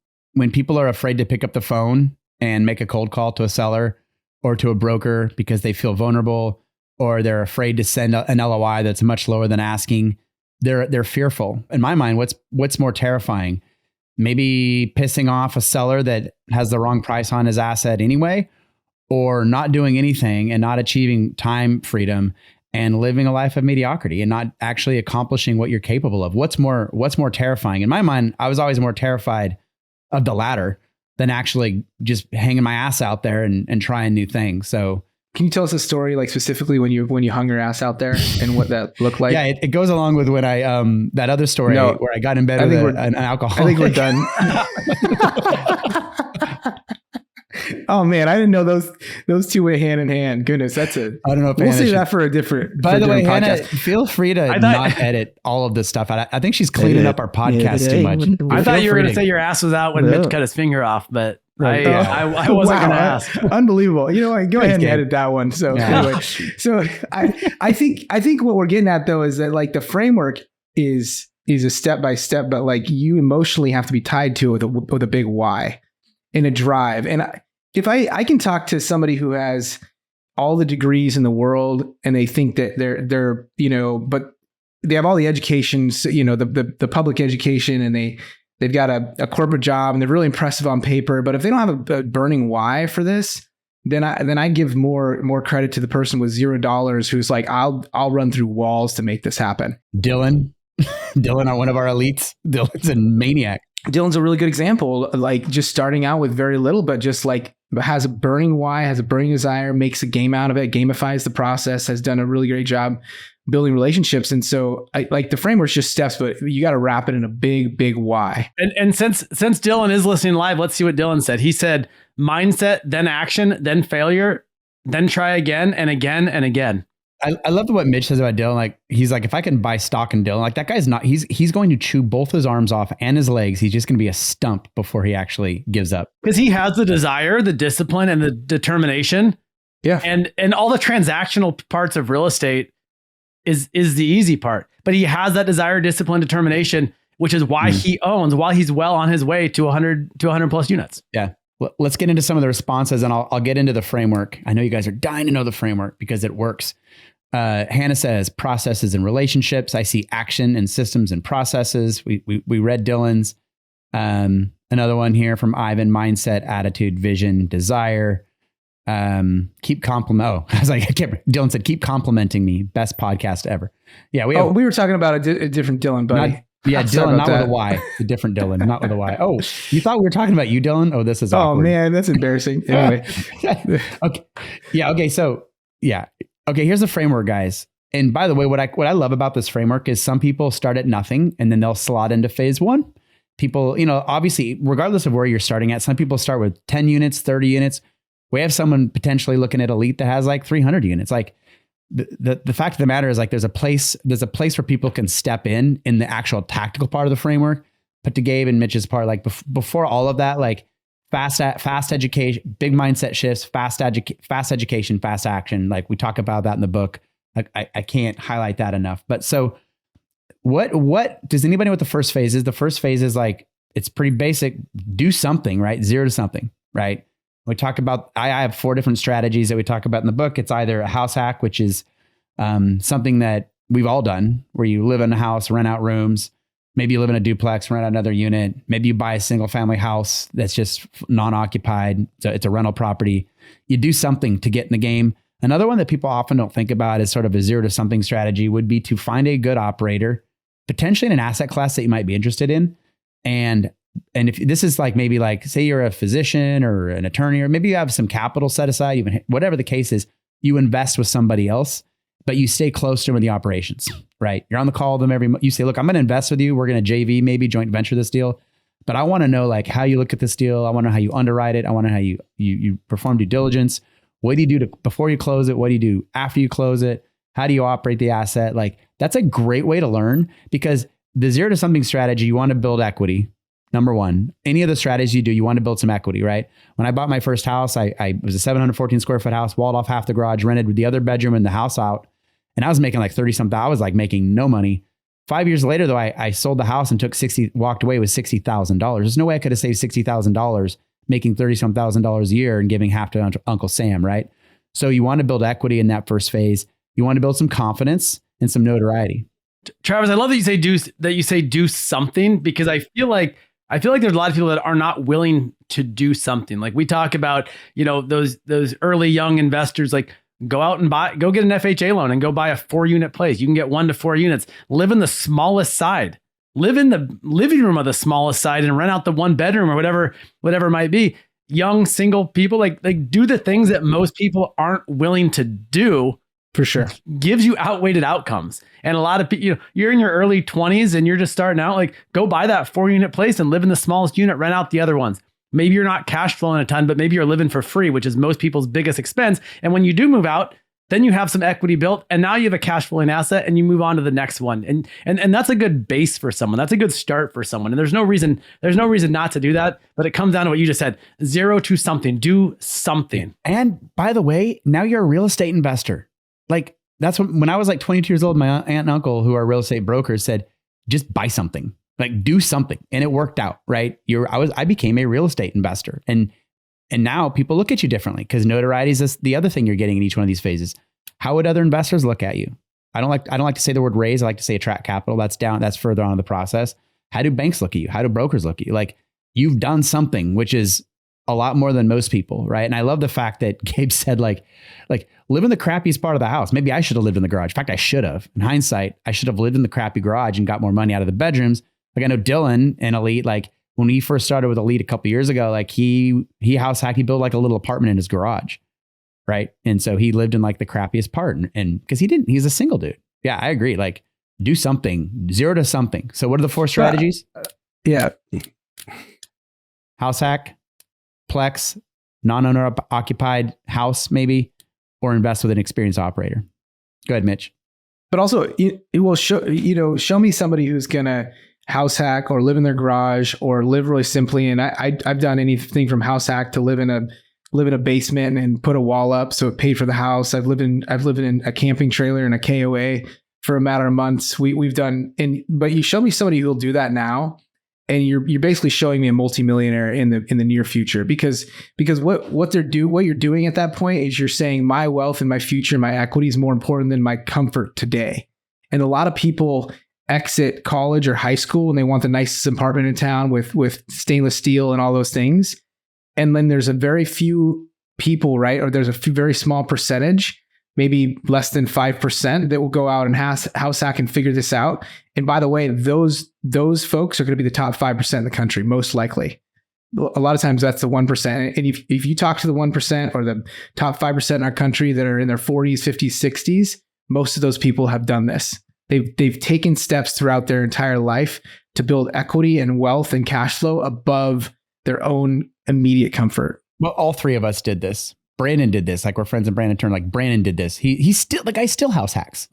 people are afraid to pick up the phone and make a cold call to a seller or to a broker because they feel vulnerable, or they're afraid to send an LOI that's much lower than asking, they're fearful. In my mind, what's more terrifying? Maybe pissing off a seller that has the wrong price on his asset anyway, or not doing anything and not achieving time freedom and living a life of mediocrity and not actually accomplishing what you're capable of. What's more terrifying? In my mind, I was always more terrified of the latter than actually just hanging my ass out there and trying new things. So can you tell us a story, like specifically when you hung your ass out there and what that looked like? Yeah, it goes along with when I that other story where I got in bed with an alcoholic. I think we're done. Oh man, I didn't know those two went hand in hand. Goodness, I don't know if we'll see that for a different. By the way, Hannah, feel free to not edit all of this stuff. I think she's cleaning up our podcast too much. I thought you were going to say your ass was out when Mitch cut his finger off, but I wasn't going to ask. Unbelievable. You know what? Go ahead and edit that one. So anyway, so I think what we're getting at though is that like the framework is a step by step, but like you emotionally have to be tied to it with a big why and a drive. And if I can talk to somebody who has all the degrees in the world, and they think that they're but they have all the education, the public education, and they've got a corporate job, and they're really impressive on paper. But if they don't have a burning why for this, then I give more credit to the person with $0 who's like, I'll run through walls to make this happen. Dylan, one of our elites. Dylan's a maniac. Dylan's a really good example, like just starting out with very little, but just like has a burning why, has a burning desire, makes a game out of it, gamifies the process, has done a really great job building relationships. And so like the framework's just steps, but you got to wrap it in a big why. And since Dylan is listening live, let's see what Dylan said. He said, mindset, then action, then failure, then try again and again and again. I love what Mitch says about Dylan. Like, he's like, if I can buy stock in Dylan, like that guy's not, he's going to chew both his arms off and his legs. He's just going to be a stump before he actually gives up. Because he has the desire, the discipline, and the determination. Yeah. And all the transactional parts of real estate is the easy part. But he has that desire, discipline, determination, which is why he owns, while he's well on his way to 100 plus units. Yeah. Let's get into some of the responses, and I'll get into the framework. I know you guys are dying to know the framework because it works. Hannah says processes and relationships. I see action and systems and processes. We read Dylan's. Another one here from Ivan: mindset, attitude, vision, desire. Keep compliment. Oh, I was like, Dylan said, keep complimenting me. Best podcast ever. Yeah, we were talking about a different Dylan, buddy. Dylan, not with a Y. The different Dylan, not with a Y. Oh, you thought we were talking about you, Dylan? Oh, this is awkward. Oh man, that's embarrassing. Anyway. Okay. Yeah. Okay. So yeah. Okay. Here's the framework, guys. And by the way, what I love about this framework is some people start at nothing and then they'll slot into phase one. People, obviously, regardless of where you're starting at, some people start with 10 units, 30 units. We have someone potentially looking at elite that has like 300 units. Like the fact of the matter is, like, there's a place where people can step in the actual tactical part of the framework. But to Gabe and Mitch's part, like before all of that, like fast education, big mindset shifts, fast education, fast action. Like we talk about that in the book. Like I can't highlight that enough. But so what does anybody know what the first phase is? The first phase is like, it's pretty basic. Do something, right? 0 to something, right? We talk about, I have 4 different strategies that we talk about in the book. It's either a house hack, which is something that we've all done, where you live in a house, rent out rooms. Maybe you live in a duplex, rent out another unit. Maybe you buy a single family house that's just non-occupied. So it's a rental property. You do something to get in the game. Another one that people often don't think about is sort of a 0 to something strategy would be to find a good operator, potentially in an asset class that you might be interested in. And if this is like, maybe like, say you're a physician or an attorney, or maybe you have some capital set aside, even whatever the case is, you invest with somebody else, but you stay close to them in the operations, right? You're on the call with them every month. You say, look, I'm going to invest with you. We're going to JV, maybe joint venture this deal, but I want to know like how you look at this deal. I want to know how you underwrite it. I want to know how you perform due diligence. What do you do before you close it? What do you do after you close it? How do you operate the asset? Like, that's a great way to learn, because the 0 to something strategy, you want to build equity. Number one, any of the strategies you do, you want to build some equity, right? When I bought my first house, I was a 714 square foot house, walled off half the garage, rented with the other bedroom and the house out. And I was making like 30 something. I was like making no money. 5 years later, though, I sold the house and walked away with $60,000. There's no way I could have saved $60,000 making $30,000 a year and giving half to Uncle Sam, right? So you want to build equity in that first phase. You want to build some confidence and some notoriety. Travis, I love that you say do something, because I feel like there's a lot of people that are not willing to do something. Like we talk about, those early young investors, like go out and go get an FHA loan and go buy a 4-unit place. You can get 1 to 4 units, live in the smallest side, live in the living room of the smallest side and rent out the 1 bedroom or whatever it might be. Young single people, like do the things that most people aren't willing to do. For sure. Gives you outweighted outcomes. And a lot of people, you're in your early 20s and you're just starting out, like go buy that 4-unit place and live in the smallest unit, rent out the other ones. Maybe you're not cash flowing a ton, but maybe you're living for free, which is most people's biggest expense. And when you do move out, then you have some equity built and now you have a cash flowing asset and you move on to the next one. And that's a good base for someone. That's a good start for someone. And there's no reason not to do that, but it comes down to what you just said, 0 to something, do something. And by the way, now you're a real estate investor. Like that's when I was like 22 years old, my aunt and uncle, who are real estate brokers, said, just buy something, like do something. And it worked out, right? I became a real estate investor. And And now people look at you differently because notoriety is the other thing you're getting in each one of these phases. How would other investors look at you? I don't like to say the word raise. I like to say attract capital. That's further on in the process. How do banks look at you? How do brokers look at you? Like, you've done something, which is a lot more than most people, right? And I love the fact that Gabe said like live in the crappiest part of the house. Maybe I should have lived in the garage. In fact, I should have. In hindsight, I should have lived in the crappy garage and got more money out of the bedrooms. Like, I know Dylan and Elite, like when he first started with Elite a couple years ago, like he house hacked, he built like a little apartment in his garage, right? And so he lived in like the crappiest part, and because he's a single dude. Yeah, I agree. Like, do something, 0 to something. So what are the 4 strategies? Yeah. House hack, Plex, non-owner occupied house maybe, or invest with an experienced operator. Go ahead, Mitch. But also, it will show me somebody who's going to house hack or live in their garage or live really simply. And I've done anything from house hack to live in a basement and put a wall up so it paid for the house. I've lived in a camping trailer and a KOA for a matter of months. We've done, but you show me somebody who will do that now, and you're basically showing me a multimillionaire in the near future, because what you're doing at that point is you're saying my wealth and my future, my equity is more important than my comfort today. And a lot of people exit college or high school and they want the nicest apartment in town with stainless steel and all those things. And then there's a very few people, right? Or there's a very small percentage, maybe less than 5%, that will go out and house hack and figure this out. And by the way, those folks are going to be the top 5% in the country, most likely. A lot of times that's the 1%. And if you talk to the 1% or the top 5% in our country that are in their 40s, 50s, 60s, most of those people have done this. They've taken steps throughout their entire life to build equity and wealth and cash flow above their own immediate comfort. Well, all 3 of us did this. Brandon did this. Like, we're friends, and Brandon turned, like, Brandon did this. He's still, like, I still house hacks.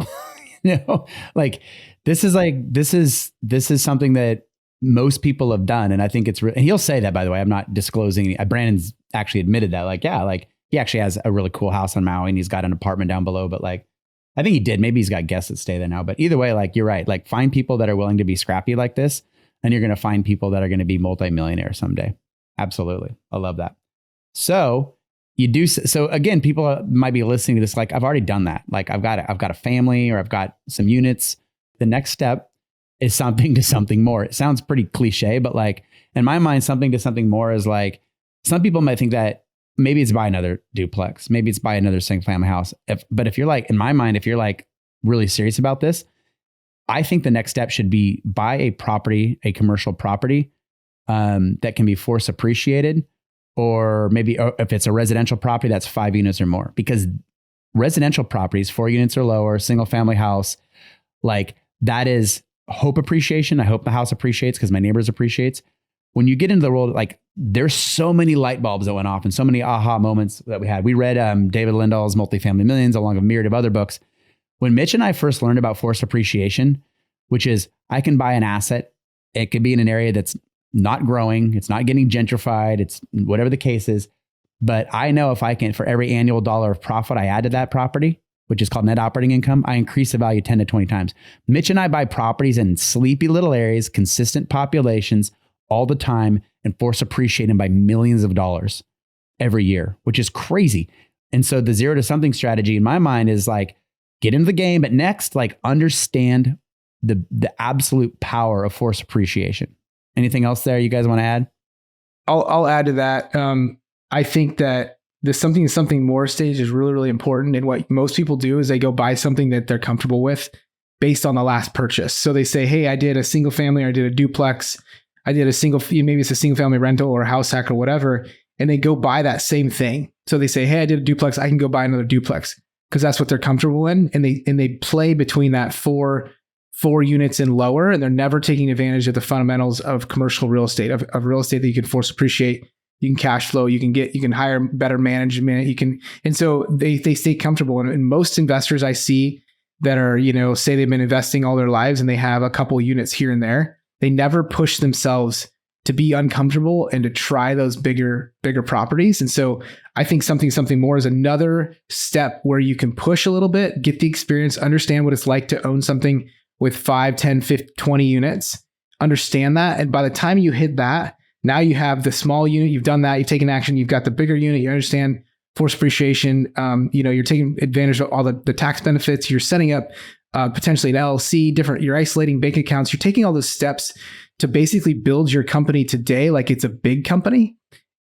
Like, this is something that most people have done. And I think it's and he'll say that, by the way. I'm not disclosing any. Brandon's actually admitted that, like, yeah, like, he actually has a really cool house on Maui and he's got an apartment down below, but like, I think he did. Maybe he's got guests that stay there now, but either way, like, you're right. Like, find people that are willing to be scrappy like this, and you're going to find people that are going to be multimillionaires someday. Absolutely. I love that. So again, people might be listening to this, like, I've already done that. Like, I've got a family, or I've got some units. The next step is something to something more. It sounds pretty cliche, but like, in my mind, something to something more is like, some people might think that maybe it's buy another duplex, maybe it's buy another single family house. But if you're like, in my mind, if you're like really serious about this, I think the next step should be buy a commercial property that can be force appreciated, or maybe if it's a residential property, that's 5 units or more, because residential properties, 4 units or lower, single family house, like, that is hope appreciation. I hope the house appreciates because my neighbors appreciates. When you get into the world, like, there's so many light bulbs that went off and so many aha moments that we had. We read David Lindahl's Multifamily Millions, along with a myriad of other books. When Mitch and I first learned about forced appreciation, which is I can buy an asset, it could be in an area that's not growing, it's not getting gentrified, it's whatever the case is, but I know if I can, for every annual dollar of profit I add to that property, which is called net operating income, I increase the value 10 to 20 times. Mitch and I buy properties in sleepy little areas, consistent populations, all the time, and force appreciate them by millions of dollars every year, which is crazy. And so the 0 to something strategy in my mind is like, get into the game, but next, like, understand the absolute power of force appreciation. Anything else there you guys want to add? I'll add to that. I think that the something more stage is really, really important. And what most people do is they go buy something that they're comfortable with based on the last purchase. So they say, hey, I did a single family, or I did a duplex, I did maybe it's a single family rental or a house hack or whatever. And they go buy that same thing. So they say, hey, I did a duplex, I can go buy another duplex, because that's what they're comfortable in. And they play between that four units and lower, and they're never taking advantage of the fundamentals of commercial real estate, of real estate that you can force appreciate, you can cash flow, you can hire better management, and so they stay comfortable. And most investors I see that are, say they've been investing all their lives and they have a couple units here and there, they never push themselves to be uncomfortable and to try those bigger properties. And so I think something more is another step where you can push a little bit, get the experience, understand what it's like to own something with 5, 10, 50, 20 units, understand that. And by the time you hit that, Now you have the small unit. You've done that. You've taken action. You've got the bigger unit. You understand forced appreciation. You're taking advantage of all the tax benefits. You're setting up potentially an LLC, you're isolating bank accounts. You're taking all those steps to basically build your company today like it's a big company.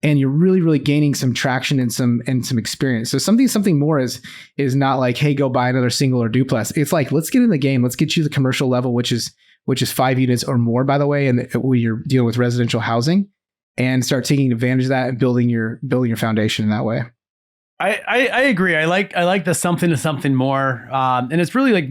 And you're really, really gaining some traction and some experience. So something more is not like, hey, go buy another single or duplex. It's like, let's get in the game. Let's get you the commercial level, which is 5 units or more, by the way. And when you're dealing with residential housing, and start taking advantage of that and building your foundation in that way. I agree. I like the something to something more. And it's really like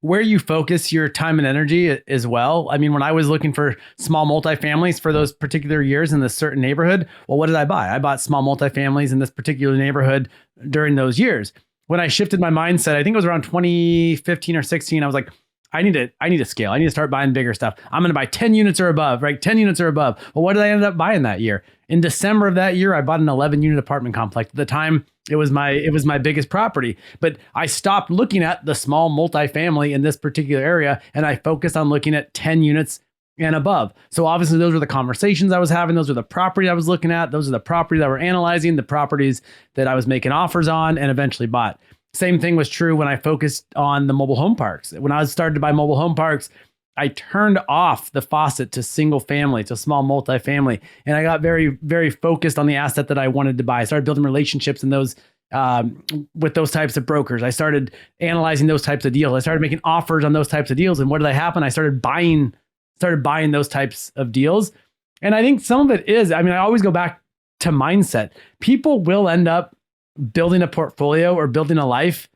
where you focus your time and energy as well. I mean, when I was looking for small multifamilies for those particular years in this certain neighborhood, well, what did I buy? I bought small multifamilies in this particular neighborhood during those years. When I shifted my mindset, I think it was around 2015 or 16, I was like, I need to scale. I need to start buying bigger stuff. I'm going to buy 10 units or above, right? 10 units or above. Well, what did I end up buying that year? In December of that year, I bought an 11 unit apartment complex. At the time, it was my biggest property, but I stopped looking at the small multifamily in this particular area. And I focused on looking at 10 units and above. So obviously those were the conversations I was having. Those were the property I was looking at. Those are the properties I were analyzing, the properties that I was making offers on and eventually bought. Same thing was true when I focused on the mobile home parks. When I started to buy mobile home parks, I turned off the faucet to single family, to small multifamily. And I got very, very focused on the asset that I wanted to buy. I started building relationships in those with those types of brokers. I started analyzing those types of deals. I started making offers on those types of deals. And what did happen? I started buying those types of deals. And I think some of it is, I always go back to mindset. People will end up building a portfolio or building a life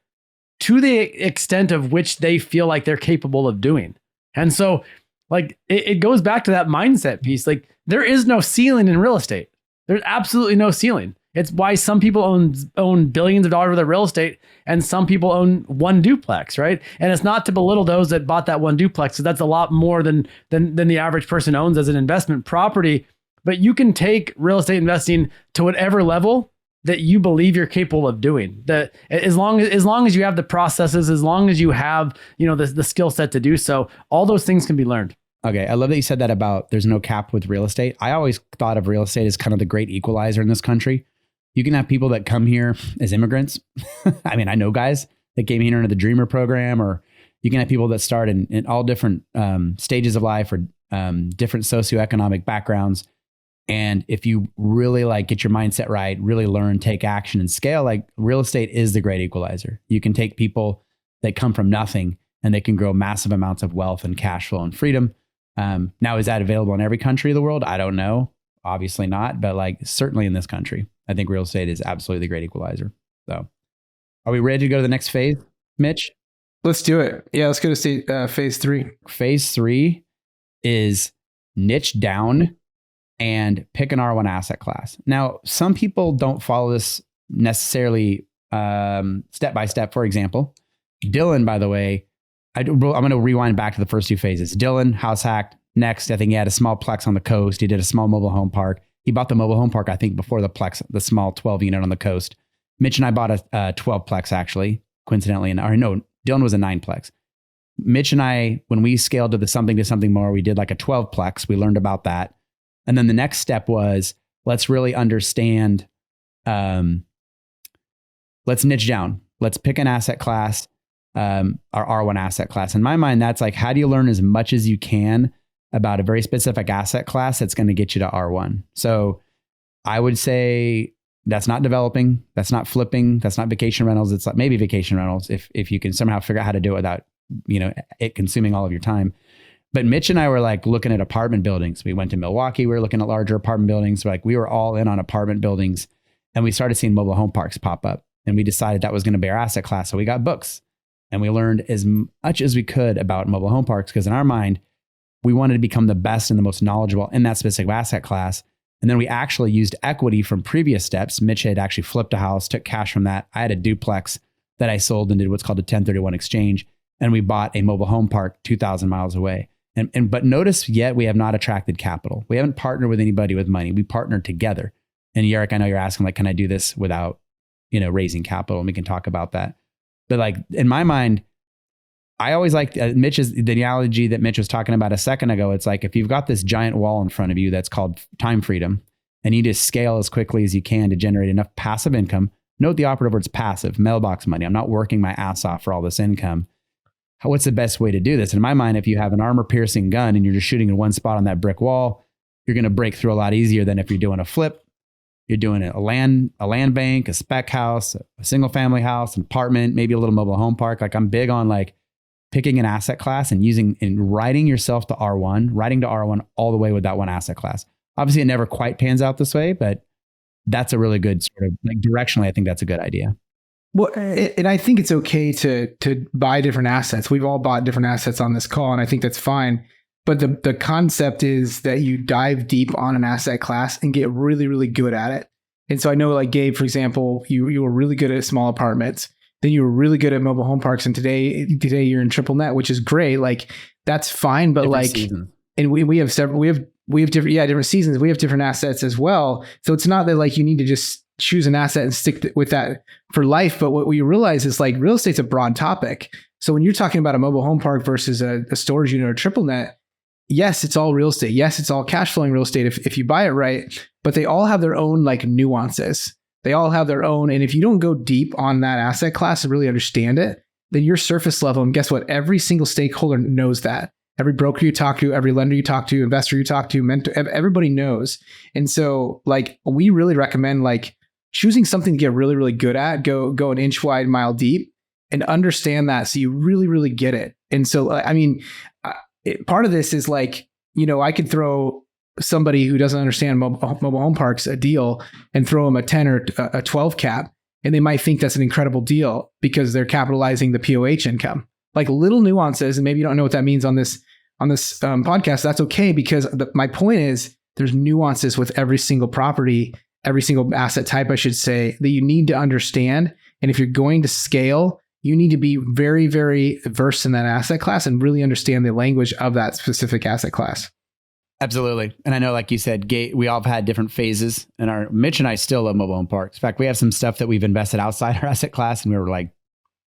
to the extent of which they feel like they're capable of doing. And so like it goes back to that mindset piece. Like there is no ceiling in real estate. There's absolutely no ceiling. It's why some people own billions of dollars worth of real estate and some people own one duplex, right? And it's not to belittle those that bought that one duplex, because that's a lot more than the average person owns as an investment property. But you can take real estate investing to whatever level that you believe you're capable of doing. That as long as you have the processes, as long as you have, the skill set to do so, all those things can be learned. Okay. I love that you said that about there's no cap with real estate. I always thought of real estate as kind of the great equalizer in this country. You can have people that come here as immigrants. I know guys that came here under the Dreamer program, or you can have people that start in all different stages of life or different socioeconomic backgrounds. And if you really get your mindset right, really learn, take action and scale, real estate is the great equalizer. You can take people that come from nothing and they can grow massive amounts of wealth and cash flow and freedom. Now, is that available in every country of the world? I don't know. Obviously not, but certainly in this country, I think real estate is absolutely the great equalizer. So are we ready to go to the next phase, Mitch? Let's do it. Yeah, let's go to phase 3. Phase 3 is niche down and pick an R1 asset class. Now, some people don't follow this necessarily step by step. For example, Dylan, by the way, I'm going to rewind back to the first 2 phases. Dylan, house hacked. Next, I think he had a small plex on the coast. He did a small mobile home park. He bought the mobile home park, I think, before the plex, the small 12 unit on the coast. Mitch and I bought a 12 plex, actually, coincidentally. Dylan was a 9 plex. Mitch and I, when we scaled to the something to something more, we did a 12 plex. We learned about that. And then the next step was, let's really understand, let's niche down. Let's pick an asset class, our R1 asset class. In my mind, that's how do you learn as much as you can about a very specific asset class that's going to get you to R1. So I would say that's not developing, that's not flipping, that's not vacation rentals. It's maybe vacation rentals if you can somehow figure out how to do it without, it consuming all of your time. But Mitch and I were looking at apartment buildings. We went to Milwaukee. We were looking at larger apartment buildings. We were all in on apartment buildings, and we started seeing mobile home parks pop up, and we decided that was going to be our asset class. So we got books and we learned as much as we could about mobile home parks, because in our mind, we wanted to become the best and the most knowledgeable in that specific asset class. And then we actually used equity from previous steps. Mitch had actually flipped a house, took cash from that. I had a duplex that I sold and did what's called a 1031 exchange. And we bought a mobile home park 2,000 miles away. But notice yet we have not attracted capital. We haven't partnered with anybody with money. We partnered together. And Yarrick, I know you're asking can I do this without, raising capital? And we can talk about that. But in my mind, I always like the analogy that Mitch was talking about a second ago. It's like if you've got this giant wall in front of you that's called time freedom, and you just scale as quickly as you can to generate enough passive income. Note the operative word's passive, mailbox money. I'm not working my ass off for all this income. What's the best way to do this? In my mind, if you have an armor-piercing gun and you're just shooting in one spot on that brick wall, you're going to break through a lot easier than if you're doing a flip. You're doing a land bank, a spec house, a single family house, an apartment, maybe a little mobile home park. Like I'm big on like picking an asset class and writing yourself to R1 all the way with that one asset class. Obviously, it never quite pans out this way, but that's a really good sort of like directionally. I think that's a good idea. Well, and I think it's okay to buy different assets. We've all bought different assets on this call, and I think that's fine. But the concept is that you dive deep on an asset class and get really, really good at it. And so I know, like Gabe, for example, you were really good at small apartments. Then you were really good at mobile home parks, and today you're in triple net, which is great. Like that's fine, but different like, seasons. And we have different seasons. We have different assets as well. So it's not that like you need to just choose an asset and stick with that for life. But what we realize is like real estate's a broad topic. So when you're talking about a mobile home park versus a storage unit or triple net, yes, it's all real estate. Yes, it's all cash flowing real estate if you buy it right. But they all have their own like nuances. They all have their own. And if you don't go deep on that asset class and really understand it, then you're surface level. And guess what? Every single stakeholder knows that. Every broker you talk to, every lender you talk to, investor you talk to, mentor, everybody knows. And so like we really recommend like choosing something to get really, really good at, go an inch wide, mile deep, and understand that so you really, really get it. And so, I mean, part of this is like, you know, I could throw somebody who doesn't understand mobile home parks a deal and throw them a 10 or a 12 cap, and they might think that's an incredible deal because they're capitalizing the POH income. Like little nuances, and maybe you don't know what that means on this podcast. That's okay, because my point is there's nuances with every single property, every single asset type, I should say, that you need to understand. And if you're going to scale, you need to be very, very versed in that asset class and really understand the language of that specific asset class. Absolutely. And I know, like you said, we all have had different phases, and Mitch and I still love mobile home parks. In fact, we have some stuff that we've invested outside our asset class, and we were like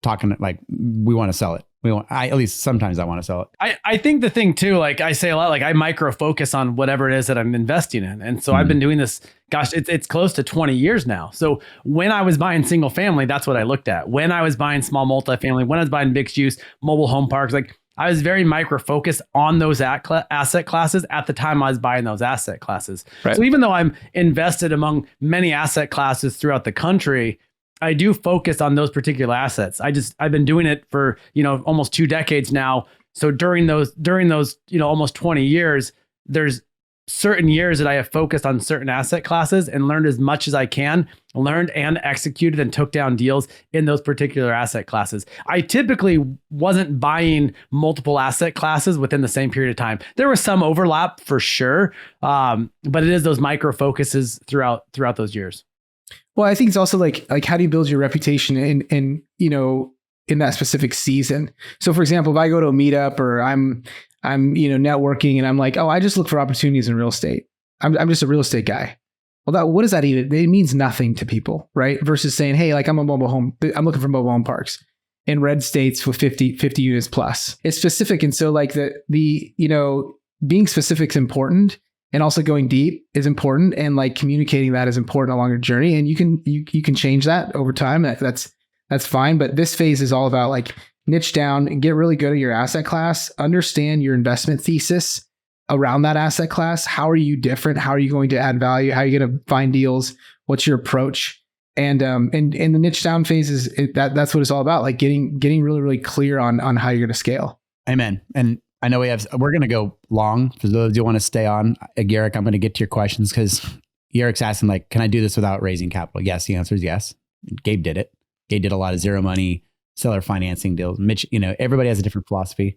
talking like we want to sell it. At least sometimes I want to sell it. I think the thing too, like I say a lot, like I micro focus on whatever it is that I'm investing in. And so I've been doing this, gosh, it's close to 20 years now. So when I was buying single family, that's what I looked at. When I was buying small multifamily, when I was buying mixed use, mobile home parks, like I was very micro focused on those asset classes at the time I was buying those asset classes. Right. So even though I'm invested among many asset classes throughout the country, I do focus on those particular assets. I've been doing it for, almost 2 decades now. So during those, almost 20 years, there's certain years that I have focused on certain asset classes and learned as much as I can, learned and executed and took down deals in those particular asset classes. I typically wasn't buying multiple asset classes within the same period of time. There was some overlap for sure. But it is those micro focuses throughout those years. Well, I think it's also like how do you build your reputation in that specific season? So for example, if I go to a meetup or I'm networking and I'm like, oh, I just look for opportunities in real estate. I'm just a real estate guy. Well, what does that even? It means nothing to people, right? Versus saying, hey, like I'm looking for mobile home parks in red states with 50 units plus. It's specific. And so like being specific is important. And also going deep is important, and like communicating that is important along your journey. And you can change that over time. That's fine. But this phase is all about like niche down and get really good at your asset class. Understand your investment thesis around that asset class. How are you different? How are you going to add value? How are you going to find deals? What's your approach? And the niche down phase that's what it's all about. Like getting really, really clear on how you're going to scale. Amen. And I know we're going to go long. For those who want to stay on, Garrick, I'm going to get to your questions because Garrick's asking like, can I do this without raising capital? Yes. The answer is yes. Gabe did it. Gabe did a lot of zero money seller financing deals. Mitch, everybody has a different philosophy.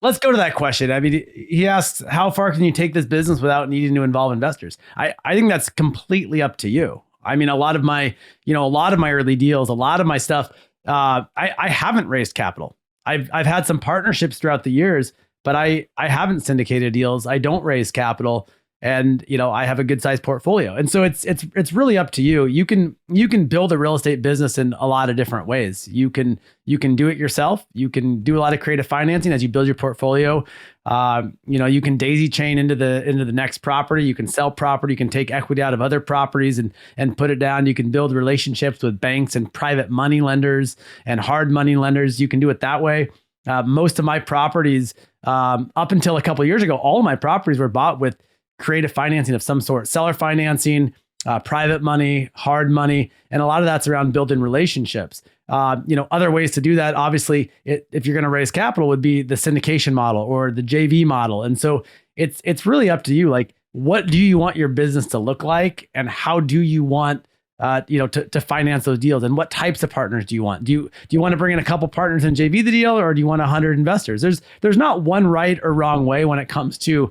Let's go to that question. I mean, he asked, how far can you take this business without needing to involve investors? I think that's completely up to you. I mean, a lot of my early deals, a lot of my stuff, I haven't raised capital. I've had some partnerships throughout the years, but I haven't syndicated deals. I don't raise capital. and I have a good sized portfolio. And so it's really up to you. You can build a real estate business in a lot of different ways. You can do it yourself. You can do a lot of creative financing as you build your portfolio. You can daisy chain into the next property. You can sell property. You can take equity out of other properties and put it down. You can build relationships with banks and private money lenders and hard money lenders. You can do it that way. Most of my properties, up until a couple of years ago, all of my properties were bought with creative financing of some sort, seller financing, private money, hard money. And a lot of that's around building relationships. Other ways to do that, obviously, if you're going to raise capital, would be the syndication model or the JV model. And so it's really up to you. Like, what do you want your business to look like, and how do you want to finance those deals, and what types of partners do you want? Do you want to bring in a couple partners and JV the deal, or do you want 100 investors? There's not one right or wrong way when it comes to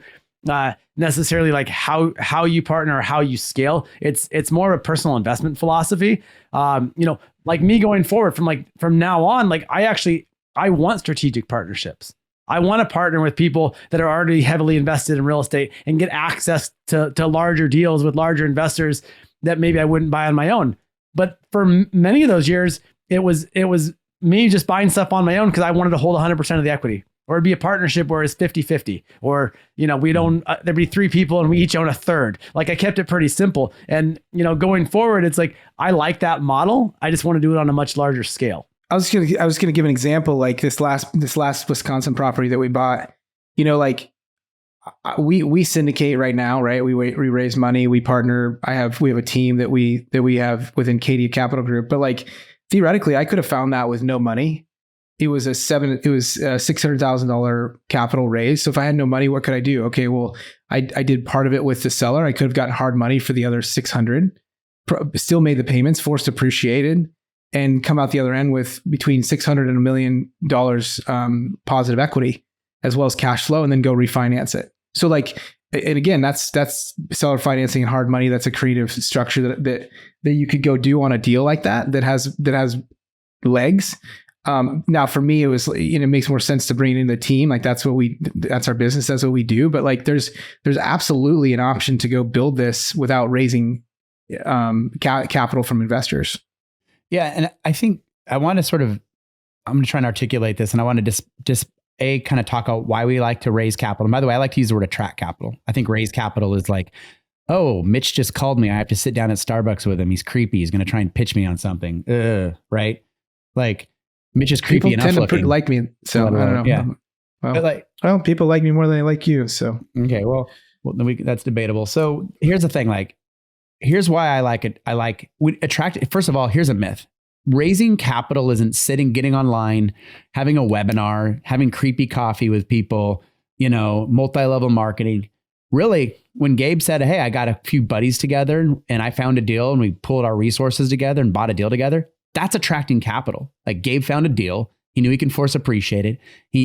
necessarily like how you partner or how you scale. It's more of a personal investment philosophy. Like me going forward from now on, like I want strategic partnerships. I want to partner with people that are already heavily invested in real estate and get access to larger deals with larger investors that maybe I wouldn't buy on my own. But for many of those years, it was me just buying stuff on my own because I wanted to hold 100% of the equity. Or it'd be a partnership where it's 50-50, or, we'd own, there'd be 3 people and we each own a third. Like, I kept it pretty simple. And, going forward, it's like, I like that model. I just want to do it on a much larger scale. I was going to give an example, like this last Wisconsin property that we bought, we syndicate right now, right? We raise money, we partner. We have a team that we have within Cadia Capital Group, but like, theoretically, I could have found that with no money. It was a $600,000 capital raise. So if I had no money, what could I do? Okay, well, I did part of it with the seller. I could have gotten hard money for the other 600, still made the payments, forced appreciated, and come out the other end with between $600 and $1 million positive equity, as well as cash flow, and then go refinance it. So like, and again, that's seller financing and hard money. That's a creative structure that you could go do on a deal like that has legs. Now for me, it was, it makes more sense to bring in the team. Like that's our business. That's what we do. But like, there's absolutely an option to go build this without raising capital from investors. Yeah. And I think I want to I'm going to try and articulate this, and I want to just kind of talk about why we like to raise capital. And by the way, I like to use the word attract capital. I think raise capital is like, oh, Mitch just called me. I have to sit down at Starbucks with him. He's creepy. He's going to try and pitch me on something. Right. Like, Mitch is creepy enough looking. People like me, so I don't know. Yeah. Well, people like me more than they like you. So okay, well, that's debatable. So here's the thing. Like, here's why I like it. First of all, here's a myth. Raising capital isn't getting online, having a webinar, having creepy coffee with people, multi-level marketing. Really, when Gabe said, hey, I got a few buddies together and I found a deal and we pulled our resources together and bought a deal together, that's attracting capital. Like, Gabe found a deal. He knew he can force appreciate it.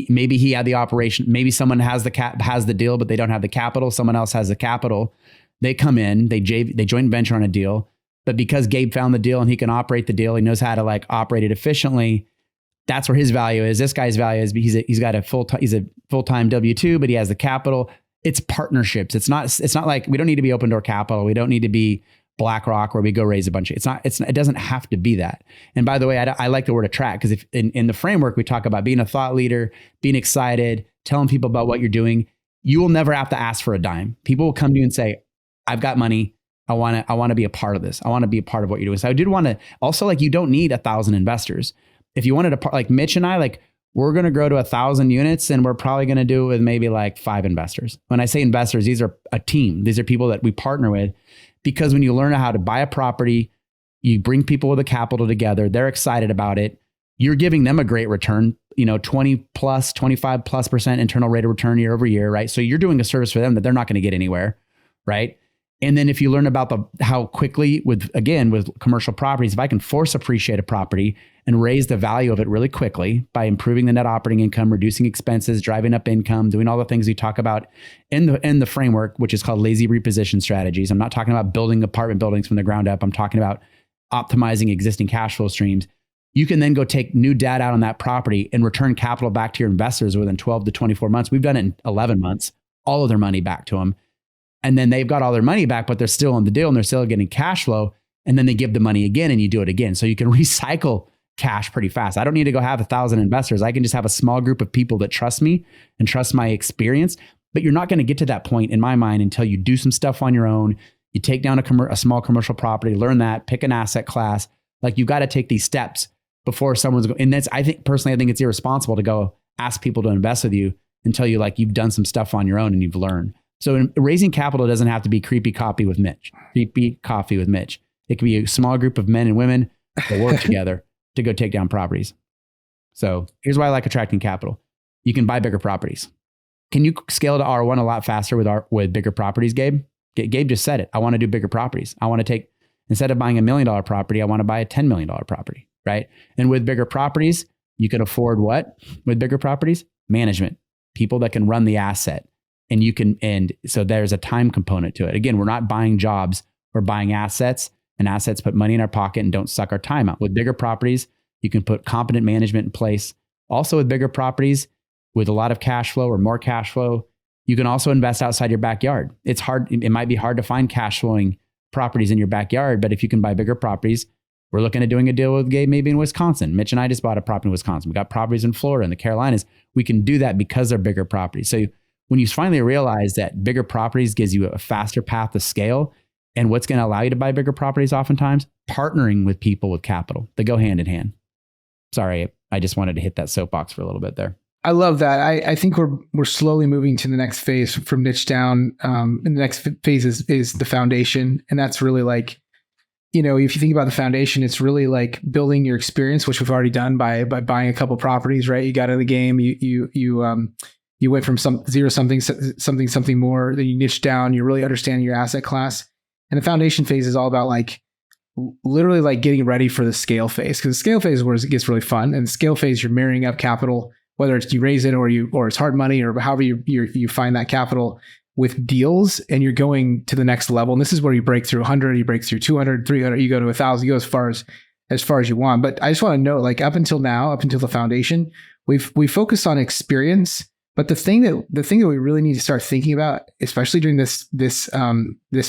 Maybe he had the operation. Maybe someone has the deal, but they don't have the capital. Someone else has the capital. They come in, they joint venture on a deal. But because Gabe found the deal and he can operate the deal, he knows how to like operate it efficiently. That's where his value is. This guy's value is he's a full-time W-2, but he has the capital. It's partnerships. It's not like, we don't need to be open door capital. We don't need to be BlackRock where we go raise a bunch of, it doesn't have to be that. And by the way, I like the word attract, because if in the framework, we talk about being a thought leader, being excited, telling people about what you're doing, you will never have to ask for a dime. People will come to you and say, I've got money. I want to be a part of this. I want to be a part of what you're doing. So I did want to also, like, you don't need 1,000 investors. If you wanted to, like Mitch and I, like, we're going to grow to 1,000 units, and we're probably going to do it with maybe like 5 investors. When I say investors, these are a team. These are people that we partner with. Because when you learn how to buy a property, you bring people with the capital together, they're excited about it. You're giving them a great return, 25+% internal rate of return year over year, right? So you're doing a service for them that they're not going to get anywhere, right? And then if you learn about how quickly with commercial properties, if I can force appreciate a property and raise the value of it really quickly by improving the net operating income, reducing expenses, driving up income, doing all the things we talk about in the framework, which is called lazy reposition strategies. I'm not talking about building apartment buildings from the ground up. I'm talking about optimizing existing cash flow streams. You can then go take new debt out on that property and return capital back to your investors within 12 to 24 months. We've done it in 11 months, all of their money back to them. and then they've got all their money back, but they're still on the deal and they're still getting cash flow. And then they give the money again and you do it again. So you can recycle cash pretty fast. I don't need to go have 1,000 investors. I can just have a small group of people that trust me and trust my experience. But you're not going to get to that point in my mind until you do some stuff on your own. You take down a small commercial property, learn that, pick an asset class. Like you got to take these steps before someone's going. And that's, I think it's irresponsible to go ask people to invest with you until you've done some stuff on your own and you've learned. So raising capital doesn't have to be creepy coffee with Mitch. It can be a small group of men and women that work together to go take down properties. So here's why I like attracting capital. You can buy bigger properties. Can you scale to R1 a lot faster with bigger properties, Gabe? Gabe just said it. I want to do bigger properties. I want to instead of buying $1 million property, I want to buy a $10 million property, right? And with bigger properties, you can afford what? With bigger properties, management, people that can run the asset. And so there's a time component to it. Again, we're not buying jobs, we're buying assets. And assets put money in our pocket and don't suck our time out. With bigger properties, you can put competent management in place. Also with bigger properties, with a lot of cash flow or more cash flow, you can also invest outside your backyard. It's hard. It might be hard to find cash flowing properties in your backyard, but if you can buy bigger properties, we're looking at doing a deal with Gabe maybe in Wisconsin. Mitch and I just bought a property in Wisconsin. We got properties in Florida and the Carolinas. We can do that because they're bigger properties. So when you finally realize that bigger properties gives you a faster path to scale, and what's going to allow you to buy bigger properties oftentimes? Partnering with people with capital. They go hand in hand. Sorry, I just wanted to hit that soapbox for a little bit there. I love that. I think we're slowly moving to the next phase from niche down. And the next phase is the foundation. And that's really like, if you think about the foundation, it's really like building your experience, which we've already done by buying a couple properties, right? You got in the game, you went from something more, then you niche down, you're really understanding your asset class. And the foundation phase is all about like literally like getting ready for the scale phase, because the scale phase is where it gets really fun. And the scale phase, you're marrying up capital, whether it's you raise it or it's hard money or however you find that capital with deals, and you're going to the next level. And this is where you break through 100, you break through 200, 300, you go to 1,000, you go as far as you want. But I just want to note, like up until the foundation, we've focused on experience. But the thing that we really need to start thinking about, especially during this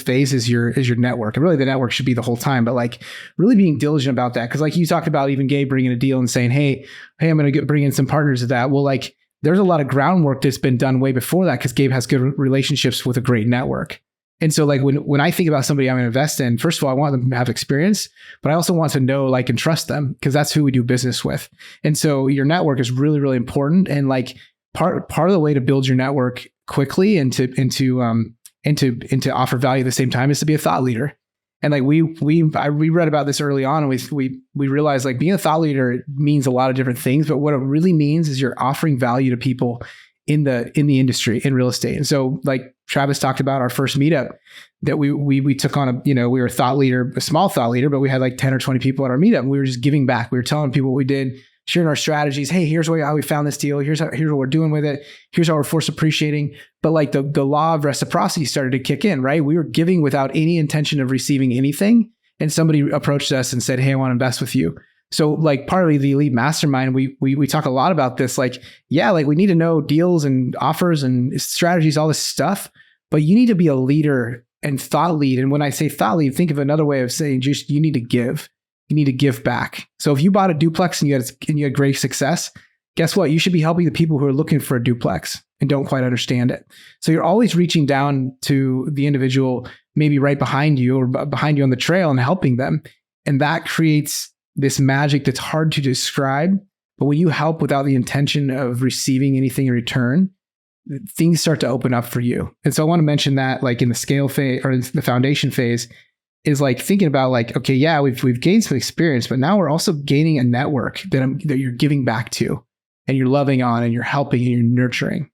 phase, is your network. And really, the network should be the whole time. But like really being diligent about that, because like you talked about, even Gabe bringing a deal and saying, "Hey, I'm going to bring in some partners to that." Well, like there's a lot of groundwork that's been done way before that, because Gabe has good relationships with a great network. And so like when I think about somebody I'm going to invest in, first of all, I want them to have experience, but I also want to know, like, and trust them, because that's who we do business with. And so your network is really, really important. And like part of the way to build your network quickly and to offer value at the same time is to be a thought leader. And like we read about this early on, and we realized like being a thought leader means a lot of different things, but what it really means is you're offering value to people in the industry, in real estate. And so like Travis talked about our first meetup that we took on we were a thought leader, a small thought leader, but we had like 10 or 20 people at our meetup, and we were just giving back. We were telling people what we did, sharing our strategies. Hey, here's how we found this deal. Here's what we're doing with it. Here's how we're force appreciating. But like the law of reciprocity started to kick in, right? We were giving without any intention of receiving anything. And somebody approached us and said, "Hey, I want to invest with you." So like part of the Elite Mastermind, we talk a lot about this. Like, yeah, like we need to know deals and offers and strategies, all this stuff, but you need to be a leader and thought lead. And when I say thought lead, think of another way of saying just you need to give. You need to give back. So if you bought a duplex and you had great success, guess what? You should be helping the people who are looking for a duplex and don't quite understand it. So you're always reaching down to the individual, maybe right behind you or behind you on the trail, and helping them. And that creates this magic that's hard to describe. But when you help without the intention of receiving anything in return, things start to open up for you. And so I want to mention that, like in the scale phase or the foundation phase, is like thinking about like, okay, yeah, we've gained some experience, but now we're also gaining a network that you're giving back to, and you're loving on, and you're helping, and you're nurturing.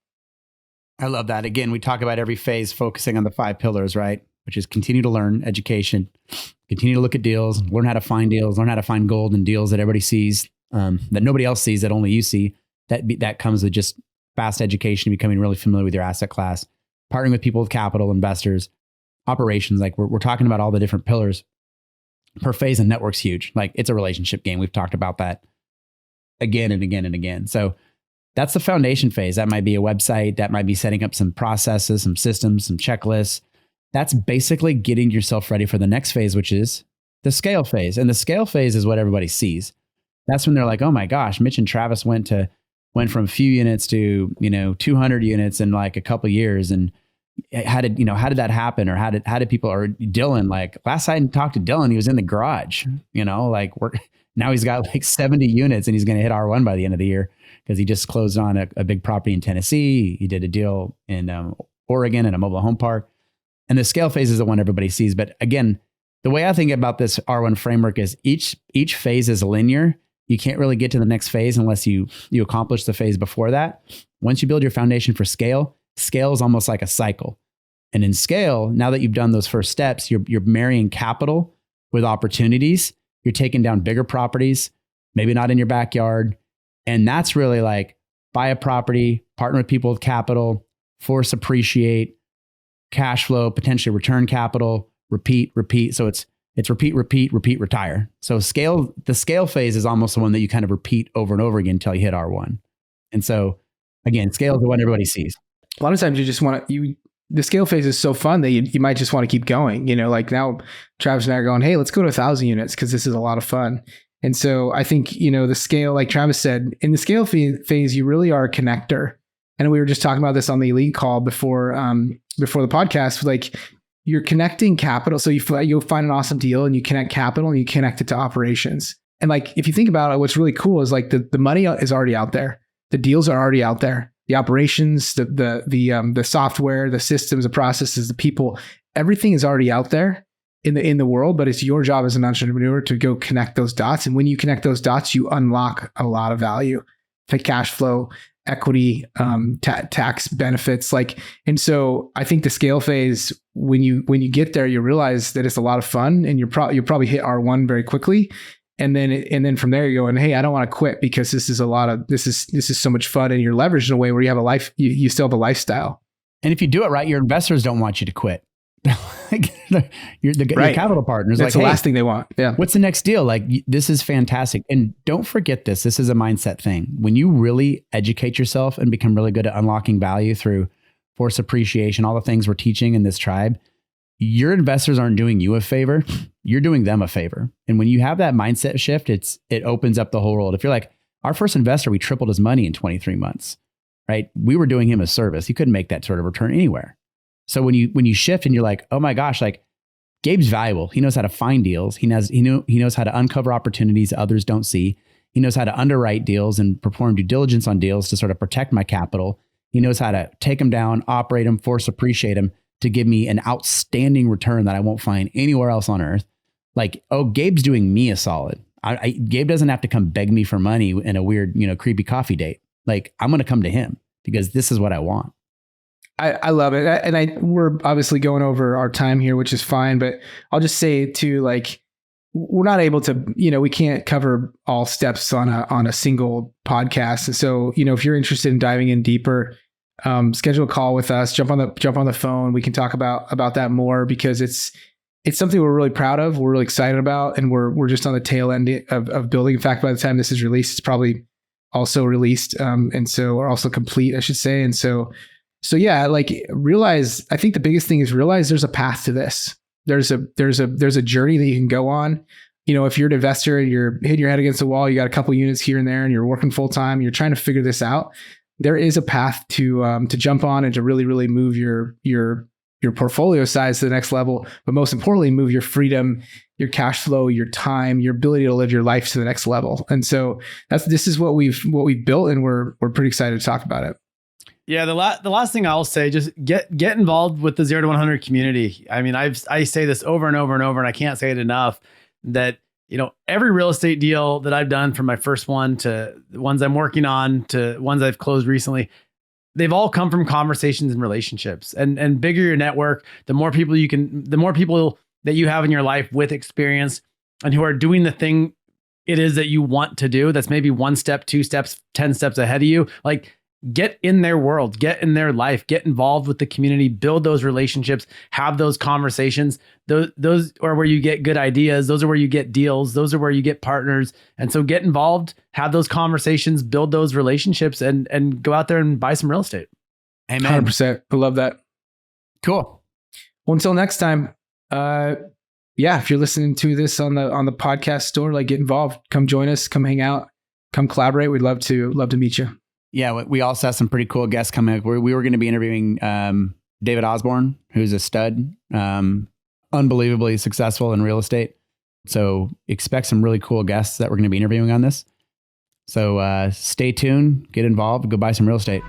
I love that. Again, we talk about every phase focusing on the 5 pillars, right? Which is continue to learn, education, continue to look at deals, learn how to find deals, learn how to find gold in deals that everybody sees, that nobody else sees, that only you see. That comes with just fast education, becoming really familiar with your asset class, partnering with people with capital, investors, operations. Like we're talking about all the different pillars per phase, and network's huge. Like it's a relationship game. We've talked about that again and again and again. So that's the foundation phase. That might be a website. That might be setting up some processes, some systems, some checklists. that's basically getting yourself ready for the next phase, which is the scale phase. And the scale phase is what everybody sees. That's when they're like, oh my gosh, Mitch and Travis went from a few units to, 200 units in like a couple of years. And how did that happen? Or how did people, or Dylan, like last time I talked to Dylan, he was in the garage, now he's got like 70 units and he's going to hit R1 by the end of the year because he just closed on a big property in Tennessee. He did a deal in Oregon in a mobile home park. And the scale phase is the one everybody sees. But again, the way I think about this R1 framework is each phase is linear. You can't really get to the next phase unless you accomplish the phase before that. Once you build your foundation for scale is almost like a cycle. And in scale, now that you've done those first steps, you're marrying capital with opportunities. You're taking down bigger properties, maybe not in your backyard. And that's really like buy a property, partner with people with capital, force appreciate, cash flow, potentially return capital, repeat. So it's repeat, retire. So the scale phase is almost the one that you kind of repeat over and over again until you hit R1. And so again, scale is the one everybody sees. A lot of times you just want to, the scale phase is so fun that you might just want to keep going, like now Travis and I are going, hey, let's go to 1,000 units because this is a lot of fun. And so I think, the scale, like Travis said, in the scale phase, you really are a connector. And we were just talking about this on the elite call before the podcast, like you're connecting capital. So you'll find an awesome deal and you connect capital and you connect it to operations. And like, if you think about it, what's really cool is like the money is already out there. The deals are already out there. The operations, the software, the systems, the processes, the people, everything is already out there in the world, but it's your job as an entrepreneur to go connect those dots. And when you connect those dots, you unlock a lot of value, like cash flow, equity, tax benefits. And so I think the scale phase, when you get there, you realize that it's a lot of fun and you'll probably hit R1 very quickly. And then from there you're going, hey, I don't want to quit because this is so much fun, and you're leveraged in a way where you have a life, you still have a lifestyle. And if you do it right, your investors don't want you to quit. Your capital partners, that's like, the hey, last thing they want. Yeah. What's the next deal? Like, this is fantastic. And don't forget this is a mindset thing. When you really educate yourself and become really good at unlocking value through force appreciation, all the things we're teaching in this tribe, your investors aren't doing you a favor. You're doing them a favor. And when you have that mindset shift, it opens up the whole world. If you're like, our first investor, we tripled his money in 23 months, right? We were doing him a service. He couldn't make that sort of return anywhere. So when you shift and you're like, oh my gosh, like Gabe's valuable. He knows how to find deals. He knows how to uncover opportunities others don't see. He knows how to underwrite deals and perform due diligence on deals to sort of protect my capital. He knows how to take them down, operate them, force appreciate them to give me an outstanding return that I won't find anywhere else on earth. Like, oh, Gabe's doing me a solid. Gabe doesn't have to come beg me for money in a weird, creepy coffee date. Like, I'm going to come to him because this is what I want. I love it. And we're obviously going over our time here, which is fine, but I'll just say too, like, we're not able to, we can't cover all steps on a single podcast. And so, if you're interested in diving in deeper, schedule a call with us, jump on the phone. We can talk about that more because it's something we're really proud of. We're really excited about, and we're just on the tail end of building. In fact, by the time this is released, it's probably also released. Or also complete, I should say. And so yeah, like I think the biggest thing is realize there's a path to this. There's a journey that you can go on. If you're an investor and you're hitting your head against the wall, you got a couple units here and there and you're working full time, you're trying to figure this out. There is a path to jump on and to really, really move your portfolio size to the next level, but most importantly, move your freedom, your cash flow, your time, your ability to live your life to the next level. And so this is what we've built, and we're pretty excited to talk about it. Yeah, the last thing I'll say, just get involved with the 0 to 100 community. I mean, I say this over and over and over, and I can't say it enough that every real estate deal that I've done, from my first one to the ones I'm working on to ones I've closed recently, they've all come from conversations and relationships. And bigger your network, the more people that you have in your life with experience and who are doing the thing it is that you want to do, that's maybe 1 step, 2 steps, 10 steps ahead of you. Like, get in their world, get in their life, get involved with the community, build those relationships, have those conversations. Those are where you get good ideas. Those are where you get deals. Those are where you get partners. And so get involved, have those conversations, build those relationships, and go out there and buy some real estate. Amen. 100%. I love that. Cool. Well, until next time, if you're listening to this on the podcast store, like, get involved, come join us, come hang out, come collaborate. We'd love to meet you. Yeah, we also have some pretty cool guests coming up. We were going to be interviewing David Osborne, who's a stud, unbelievably successful in real estate. So expect some really cool guests that we're going to be interviewing on this. So stay tuned, get involved, go buy some real estate.